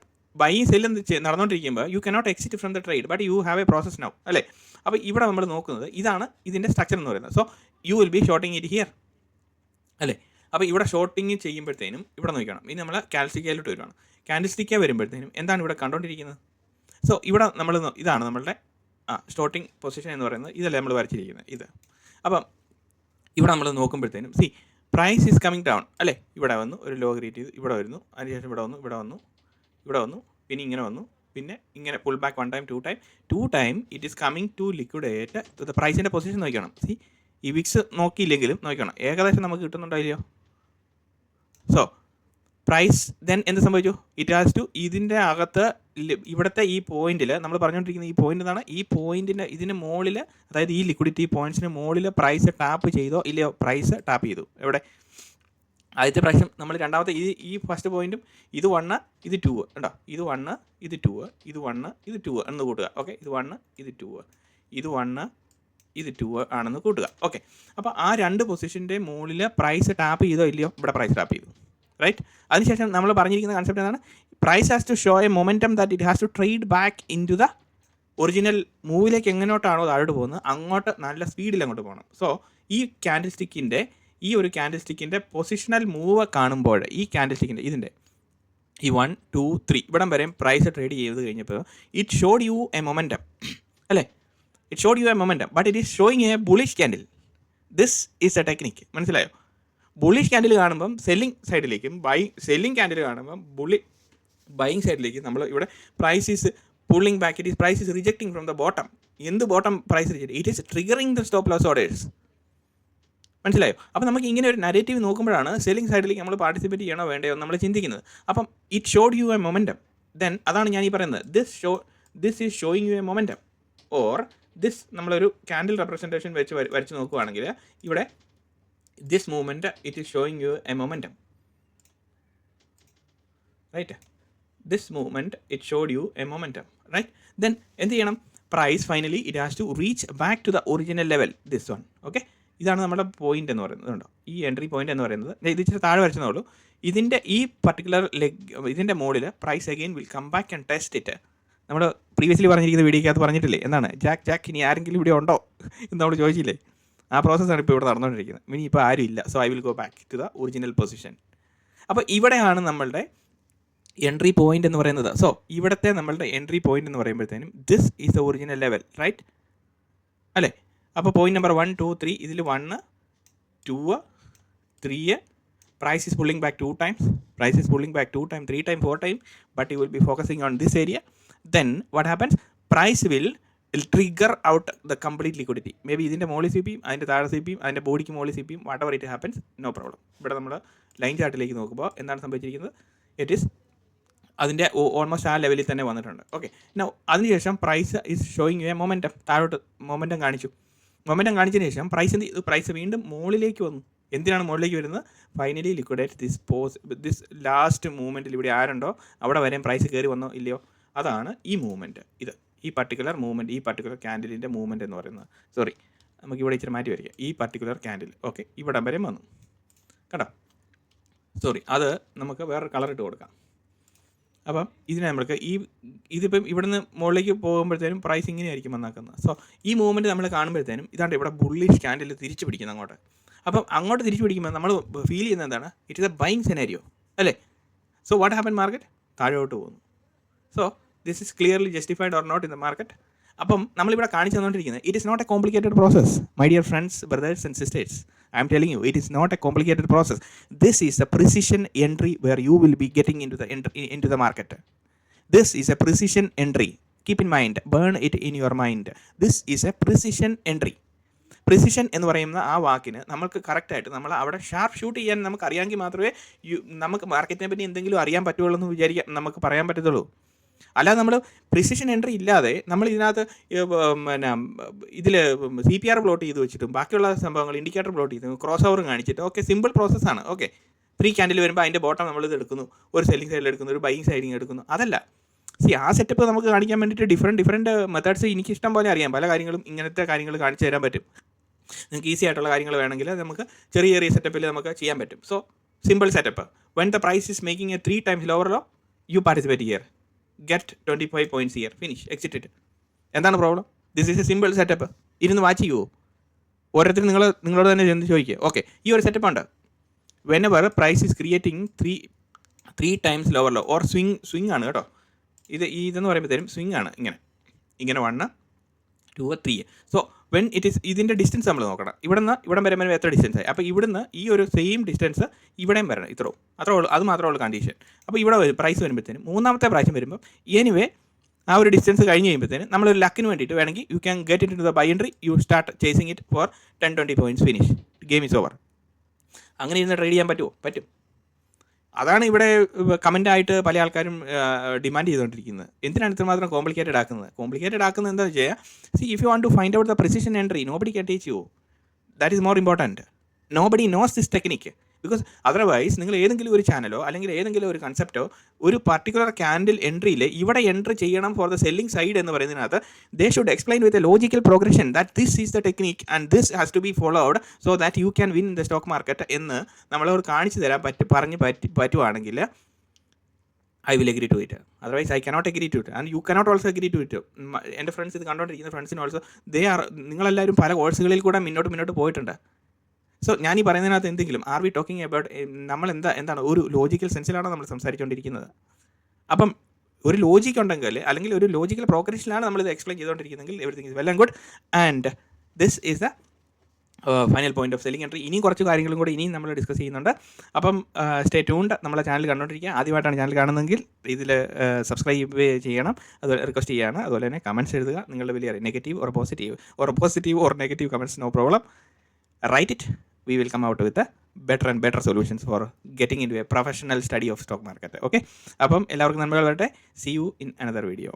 ബൈ സെല്ലും നടന്നുകൊണ്ടിരിക്കുമ്പോൾ you cannot exit from the trade, but you have a process now. അല്ലേ? അപ്പോൾ ഇവിടെ നമ്മൾ നോക്കുന്നത് ഇതാണ് ഇതിൻ്റെ സ്ട്രക്ചർ എന്ന് പറയുന്നത്. So you will B shorting it here. അല്ലേ? അപ്പോൾ ഇവിടെ ഷോർട്ടിങ് ചെയ്യുമ്പോഴത്തേനും ഇവിടെ നോക്കണം. ഇനി നമ്മൾ കാൻഡിൽസ്റ്റിക്കയിലോട്ട് വരുവാണ്. കാൻഡിൽസ്റ്റിക്ക വരുമ്പോഴത്തേനും എന്താണ് ഇവിടെ കണ്ടുകൊണ്ടിരിക്കുന്നത്? സോ ഇവിടെ നമ്മൾ ഇതാണ് നമ്മളുടെ ഷോർട്ടിങ് പൊസിഷൻ എന്ന് പറയുന്നത്. ഇതല്ലേ നമ്മൾ വരച്ചിരിക്കുന്നത് ഇത്. അപ്പം ഇവിടെ നമ്മൾ നോക്കുമ്പോഴത്തേനും പ്രൈസ് ഈസ് കമ്മിങ് ഡൗൺ. അല്ലേ? ഇവിടെ വന്നു, ഒരു ലോ ക്രിയേറ്റ് ചെയ്തു, ഇവിടെ വരുന്നു, അതിനുശേഷം ഇവിടെ വന്നു, പിന്നെ ഇങ്ങനെ വന്നു, പിന്നെ ഇങ്ങനെ pull back 1 time, 2 time it is coming to liquidate. പ്രൈസിൻ്റെ പൊസിഷൻ നോക്കണം. ഈ വിക്സ് നോക്കിയില്ലെങ്കിലും നോക്കണം, ഏകദേശം നമുക്ക് കിട്ടുന്നുണ്ടായില്ലയോ? സോ പ്രൈസ് ദെൻ എന്ത് സംഭവിച്ചു? ഇറ്റ് ഹാസ് ടു ഇതിൻ്റെ അകത്ത് ഇവിടുത്തെ ഈ പോയിന്റിൽ നമ്മൾ പറഞ്ഞുകൊണ്ടിരിക്കുന്ന ഈ പോയിന്റ് എന്നാണ്. ഈ പോയിന്റിന് ഇതിന് മുകളിൽ, അതായത് ഈ ലിക്വിഡിറ്റി പോയിന്റ്സിന് മുകളിൽ പ്രൈസ് ടാപ്പ് ചെയ്തോ ഇല്ലയോ? പ്രൈസ് ടാപ്പ് ചെയ്തു. എവിടെ? ആദ്യത്തെ പ്രാവശ്യം നമ്മൾ രണ്ടാമത്തെ ഈ ഫസ്റ്റ് പോയിന്റും ഇത് 1, ഇത് 2 ഉണ്ടോ? ഇത് 1, ഇത് 2, ഇത് 1, ഇത് 2 എന്ന് കൂട്ടുക. ഓക്കെ, ഇത് 1, ഇത് 2, ഇത് 1, ഇത് 2 ആണെന്ന് കൂട്ടുക. ഓക്കെ, അപ്പോൾ ആ 2 പൊസിഷൻ്റെ മുകളിൽ പ്രൈസ് ടാപ്പ് ചെയ്തോ ഇല്ലയോ? ഇവിടെ പ്രൈസ് ടാപ്പ് ചെയ്തു. റൈറ്റ്? അതിനുശേഷം നമ്മൾ പറഞ്ഞിരിക്കുന്ന കൺസെപ്റ്റ് എന്താണ്? Price has to show a momentum that it has to trade back into the original മൂവിലേക്ക്. എങ്ങോട്ടാണോ താഴോട്ട് പോകുന്നത് അങ്ങോട്ട് നല്ല സ്പീഡിൽ അങ്ങോട്ട് പോകണം. സോ ഈ ഒരു ക്യാൻഡിൽസ്റ്റിക്കിൻ്റെ പൊസിഷണൽ മൂവ് കാണുമ്പോൾ ഈ ക്യാൻഡിൽസ്റ്റിക്കിൻ്റെ ഇതിൻ്റെ ഈ 1, 2, 3 ഇവിടം വരെയും പ്രൈസ് ട്രേഡ് ചെയ്ത് കഴിഞ്ഞപ്പോൾ it showed you a momentum. അല്ലേ? It showed you a momentum, but it is showing a bullish candle. This is a technique. മനസ്സിലായോ? ബുള്ളിഷ് ക്യാൻഡിൽ കാണുമ്പം സെല്ലിംഗ് സൈഡിലേക്കും, സെല്ലിംഗ് ക്യാൻഡിൽ കാണുമ്പം ബൈയിങ് സൈഡിലേക്കും നമ്മൾ ഇവിടെ price is pulling back, it is price is rejecting from the bottom. എന്ത് bottom price reject? It is triggering the stop loss orders. മനസ്സിലായോ? അപ്പോൾ നമുക്ക് ഇങ്ങനെ ഒരു നരേറ്റീവ് നോക്കുമ്പോഴാണ് സെല്ലിംഗ് സൈഡിലേക്ക് നമ്മൾ പാർട്ടിസിപ്പേറ്റ് ചെയ്യണോ വേണ്ടയോ നമ്മൾ ചിന്തിക്കുന്നത്. അപ്പം it showed you a momentum. Then അതാണ് ഞാൻ ഈ പറയുന്നത്, this is showing you a momentum or this. നമ്മളൊരു ക്യാൻഡിൽ റെപ്രസെൻറ്റേഷൻ വരച്ച് നോക്കുകയാണെങ്കിൽ ഇവിടെ this movement it is showing you a momentum, right? This movement it showed you a momentum, right? Then എന്ത് ചെയ്യണം? Price finally it has to reach back to the original level, this one. Okay, ഇതാണ് നമ്മുടെ point എന്ന് പറയുന്നത്. ഉണ്ടോ? ഈ entry point എന്ന് പറയുന്നത് ഇത് ഇച്ചിരി താഴെ വരച്ചതേ ഉള്ളൂ. ഇതിൻ്റെ ഈ പർട്ടിക്കുലർ ഇതിൻ്റെ മുകളിൽ price again will come back and test it. നമ്മൾ പ്രീവിയസ്ലി പറഞ്ഞിരിക്കുന്ന വീഡിയോക്കകത്ത് പറഞ്ഞിട്ടില്ലേ എന്താണ്? ജാക്ക് ഇനി ആരെങ്കിലും ഇവിടെ ഉണ്ടോ എന്ന് നമ്മൾ ചോദിച്ചില്ലേ? ആ പ്രോസസ്സാണ് ഇപ്പോൾ ഇവിടെ നടന്നുകൊണ്ടിരിക്കുന്നത്. ഇനി ഇപ്പോൾ ആരും ഇല്ല. So I will go back to the original position. അപ്പോൾ ഇവിടെയാണ് നമ്മളുടെ എൻട്രി പോയിന്റ് എന്ന് പറയുന്നത്. സോ ഇവിടുത്തെ നമ്മളുടെ എൻട്രി പോയിന്റ് എന്ന് പറയുമ്പോഴത്തേനും this is the original level, right? അല്ലേ? അപ്പോൾ പോയിന്റ് നമ്പർ 1, 2, 3 ഇതിൽ 1, 2, 3 price is pulling back 2 times, price is pulling back 2 times, 3 times, 4 times, but you will be focusing on this area. Then what happens? Price will trigger out the complete liquidity. Maybe ഇതിൻ്റെ മുകളിൽ C പിയും അതിൻ്റെ താഴെ C പിയും അതിൻ്റെ ബോഡിക്ക് മുകളിൽ C പിയും whatever it happens, no problem. ഇവിടെ നമ്മൾ ലൈൻ ചാർട്ടിലേക്ക് നോക്കുമ്പോൾ എന്താണ് സംഭവിച്ചിരിക്കുന്നത്, ഇറ്റ് ഈസ് അതിൻ്റെ ഓൾമോസ്റ്റ് ആ ലെവലിൽ തന്നെ വന്നിട്ടുണ്ട്. ഓക്കെ, അതിനുശേഷം price is showing a momentum, താഴോട്ട് മൊമെൻറ്റം കാണിച്ചു. മൊമെൻറ്റം കാണിച്ചതിന് ശേഷം പ്രൈസ് വീണ്ടും മുകളിലേക്ക് വന്നു. എന്തിനാണ് മുകളിലേക്ക് വരുന്നത്? ഫൈനലി ലിക്വിഡേറ്റ് ദിസ് ലാസ്റ്റ് മൂവ്മെൻറ്റിൽ ഇവിടെ ആരുണ്ടോ അവിടെ വരെയും പ്രൈസ് കയറി വന്നോ ഇല്ലയോ, അതാണ് ഈ മൂവ്മെൻറ്റ്. ഈ പർട്ടിക്കുലർ മൂവ്മെൻറ്റ്, ഈ പർട്ടിക്കുലർ ക്യാൻഡിലിൻ്റെ മൂവ്മെൻറ്റ് എന്ന് പറയുന്നത്. സോറി, നമുക്കിവിടെ ഇച്ചിരി മാറ്റി വരിക. ഈ പർട്ടിക്കുലർ ക്യാൻഡിൽ, ഓക്കെ, ഇവിടം വരെയും വന്നു കേട്ടോ. സോറി, അത് നമുക്ക് വേറൊരു കളർ ഇട്ട് കൊടുക്കാം. അപ്പം ഇതിനെ നമ്മൾക്ക് ഇതിപ്പം ഇവിടുന്ന് മുകളിലേക്ക് പോകുമ്പോഴത്തേനും പ്രൈസ് ഇങ്ങനെയായിരിക്കും വന്നാക്കുന്നത്. സോ ഈ മൂവ്മെൻറ്റ് നമ്മൾ കാണുമ്പോഴത്തേനും ഇതാണ്ട് ഇവിടെ ബുള്ളിഷ് ക്യാൻഡിൽ തിരിച്ചു പിടിക്കുന്നത് അങ്ങോട്ട്. അപ്പം അങ്ങോട്ട് തിരിച്ചു പിടിക്കുമ്പോൾ നമ്മൾ ഫീൽ ചെയ്യുന്നത് എന്താണ്? It is a buying scenario അല്ലേ? So what happen? മാർക്കറ്റ് താഴോട്ട് പോകുന്നു. So this is clearly justified or not in the market. അപ്പം നമ്മളിവിടെ കാണിച്ചു തന്നുകൊണ്ടിരിക്കുന്നത് it is not a complicated process, my dear friends, brothers and sisters. I am telling you, it is not a complicated process. This is a precision entry where you will be getting into the market. This is a precision entry. Keep in mind, burn it in your mind. This is a precision entry. Precision എന്ന് പറയുന്ന ആ വാക്കിന് നമുക്ക് കറക്റ്റായിട്ട് നമ്മൾ അവിടെ sharp shoot ചെയ്യാൻ നമുക്ക് അറിയാമെങ്കിൽ മാത്രമേ നമുക്ക് മാർക്കറ്റിനെ പറ്റി എന്തെങ്കിലും അറിയാൻ പറ്റുള്ളൂ എന്ന് നമുക്ക് പറയാൻ പറ്റത്തുള്ളൂ. അല്ലാതെ നമ്മൾ പ്രിസിഷൻ എൻട്രി ഇല്ലാതെ നമ്മൾ ഇതിനകത്ത് പിന്നെ ഇതിൽ CPR പ്ലോട്ട് ചെയ്ത് വെച്ചിട്ടും ബാക്കിയുള്ള സംഭവങ്ങൾ ഇൻഡിക്കേറ്റർ പ്ലോട്ട് ചെയ്ത് ക്രോസ് ഓവർ കാണിച്ചിട്ട് ഓക്കെ, സിമ്പിൾ പ്രോസസ്സാണ്. ഓക്കെ, 3 ക്യാൻഡിൽ വരുമ്പോൾ അതിൻ്റെ ബോട്ടം നമ്മളിത് എടുക്കുന്നു, ഒരു സെല്ലിംഗ് സൈഡിൽ എടുക്കുന്നു, ഒരു ബൈയിങ് സൈഡിങ് എടുക്കുന്നു. അതല്ല, ആ സെറ്റപ്പ് നമുക്ക് കാണിക്കാൻ വേണ്ടിയിട്ട് ഡിഫറെൻറ്റ് മെത്തേഡ്സ് എനിക്ക് ഇഷ്ടം പോലെ അറിയാം. പല കാര്യങ്ങളും ഇങ്ങനത്തെ കാര്യങ്ങൾ കാണിച്ചു തരാൻ പറ്റും. നിങ്ങൾക്ക് ഈസി ആയിട്ടുള്ള കാര്യങ്ങൾ വേണമെങ്കിൽ നമുക്ക് ചെറിയ ചെറിയ സെറ്റപ്പിൽ നമുക്ക് ചെയ്യാൻ പറ്റും. So simple setup, when the price is making a 3 times lower low, you participate here, get 25 points here, finish, exit it. എന്താണ് problem? This is a simple setup. ഇരുന്ന് വാച്ച് ചെയ്യുമോ? ഓരോരുത്തരും നിങ്ങളോട് തന്നെ ചെന്ന് ചോദിക്കുക. ഓക്കെ, ഈ ഒരു സെറ്റപ്പ് ഉണ്ട്. Whenever price is creating 3 times lower low ഓർ സ്വിങ് ആണ് കേട്ടോ. ഇതെന്ന് പറയുമ്പോഴത്തേനും സ്വിങ് ആണ്. ഇങ്ങനെ 1, 2, 3. സോ വെൻ ഇറ്റ് ഈസ് ഇതിൻ്റെ ഡിസ്റ്റൻസ് നമ്മൾ നോക്കണം. ഇവിടം വരെ എത്ര ഡിസ്റ്റൻസ് ആയി. അപ്പോൾ ഇവിടുന്ന് ഈ ഒരു സെയിം ഡിസ്റ്റൻസ് ഇവിടെയും വരണം. അത്രേ ഉള്ളൂ, അത് മാത്രമേ ഉള്ളൂ കണ്ടീഷൻ. അപ്പോൾ ഇവിടെ പ്രൈസ് വരുമ്പോഴത്തേനും മൂന്നാമത്തെ പ്രാവശ്യം വരുമ്പോൾ എനിവേ ആ ഒരു ഡിസ്റ്റൻസ് കഴിഞ്ഞ് കഴിയുമ്പോഴത്തേനും നമ്മളൊരു ലക്കിന് വേണ്ടിയിട്ട് വേണമെങ്കിൽ you can get into the buy entry, you start chasing it for 10-20 points, finish, game is over. അങ്ങനെ ഇരുന്ന് ട്രേഡ് ചെയ്യാൻ പറ്റുമോ? പറ്റും. അതാണ് ഇവിടെ കമൻ്റായിട്ട് പല ആൾക്കാരും ഡിമാൻഡ് ചെയ്തുകൊണ്ടിരിക്കുന്നത്. എന്തിനാണ് ഇത്രമാത്രം കോംപ്ലിക്കേറ്റഡ് ആക്കുന്നത്? കോംപ്ലിക്കേറ്റഡ് ആക്കുന്നത് എന്താണെന്ന് വെച്ച് കഴിഞ്ഞാൽ, if you want to find out the precision entry, nobody can teach you. That is more important. Nobody knows this technique. Because otherwise നിങ്ങൾ ഏതെങ്കിലും ഒരു ചാനലോ അല്ലെങ്കിൽ ഏതെങ്കിലും ഒരു കൺസെപ്റ്റോ ഒരു പർട്ടിക്കുലർ ക്യാൻഡിൽ എൻട്രിയിൽ ഇവിടെ എൻട്രി ചെയ്യണം ഫോർ ദ സെല്ലിംഗ് സൈഡ് എന്ന് പറയുന്നതിനകത്ത് they should explain with a logical progression that this is the technique and this has to be followed so that you can win in the stock market എന്ന് നമ്മളോട് കാണിച്ചു തരാൻ പറ്റുവാണെങ്കിൽ I will agree to it. Otherwise I cannot agree to it and you cannot also agree to it. എൻ്റെ friends, ഇത് കണ്ടുകൊണ്ടിരിക്കുന്ന ഫ്രണ്ട്സിന് also നിങ്ങളെല്ലാവരും പല കോഴ്സുകളിൽ കൂടെ മുന്നോട്ട് പോയിട്ടുണ്ട്. സോ ഞാൻ ഈ പറയുന്നതിനകത്ത് എന്തെങ്കിലും ആർ വി ടോക്കിംഗ് അബൌട്ട് നമ്മൾ എന്താണ് ഒരു ലോജിക്കൽ സെൻസിലാണ് നമ്മൾ സംസാരിച്ചുകൊണ്ടിരിക്കുന്നത്. അപ്പം ഒരു ലോജിക്ക് ഉണ്ടെങ്കിൽ അല്ലെങ്കിൽ ഒരു ലോജിക്കൽ പ്രോഗ്രഷനിലാണ് നമ്മളിത് എക്സ്പ്ലെയിൻ ചെയ്തുകൊണ്ടിരിക്കുന്നതെങ്കിൽ everything is well and good. And this is the final point of selling entry. ഇനിയും കുറച്ച് കാര്യങ്ങളും കൂടി ഇനിയും നമ്മൾ ഡിസ്കസ് ചെയ്യുന്നുണ്ട്. അപ്പം സ്റ്റേ ട്യൂൺഡ്. നമ്മളെ ചാനൽ കണ്ടുകൊണ്ടിരിക്കുക. ആദ്യമായിട്ടാണ് ചാനൽ കാണുന്നതെങ്കിൽ ഇതിൽ സബ്സ്ക്രൈബ് ചെയ്യണം, അതുപോലെ റിക്വസ്റ്റ് ചെയ്യുകയാണ്. അതുപോലെ തന്നെ കമൻറ്റ്സ് എഴുതുക, നിങ്ങളുടെ വലിയ negative or negative comments, no problem. Write it. We will come out with a better and better solutions for getting into a professional study of stock market. Okay, അപ്പം എല്ലാവർക്കും നന്മകൾ വരട്ടെ. See you in another video.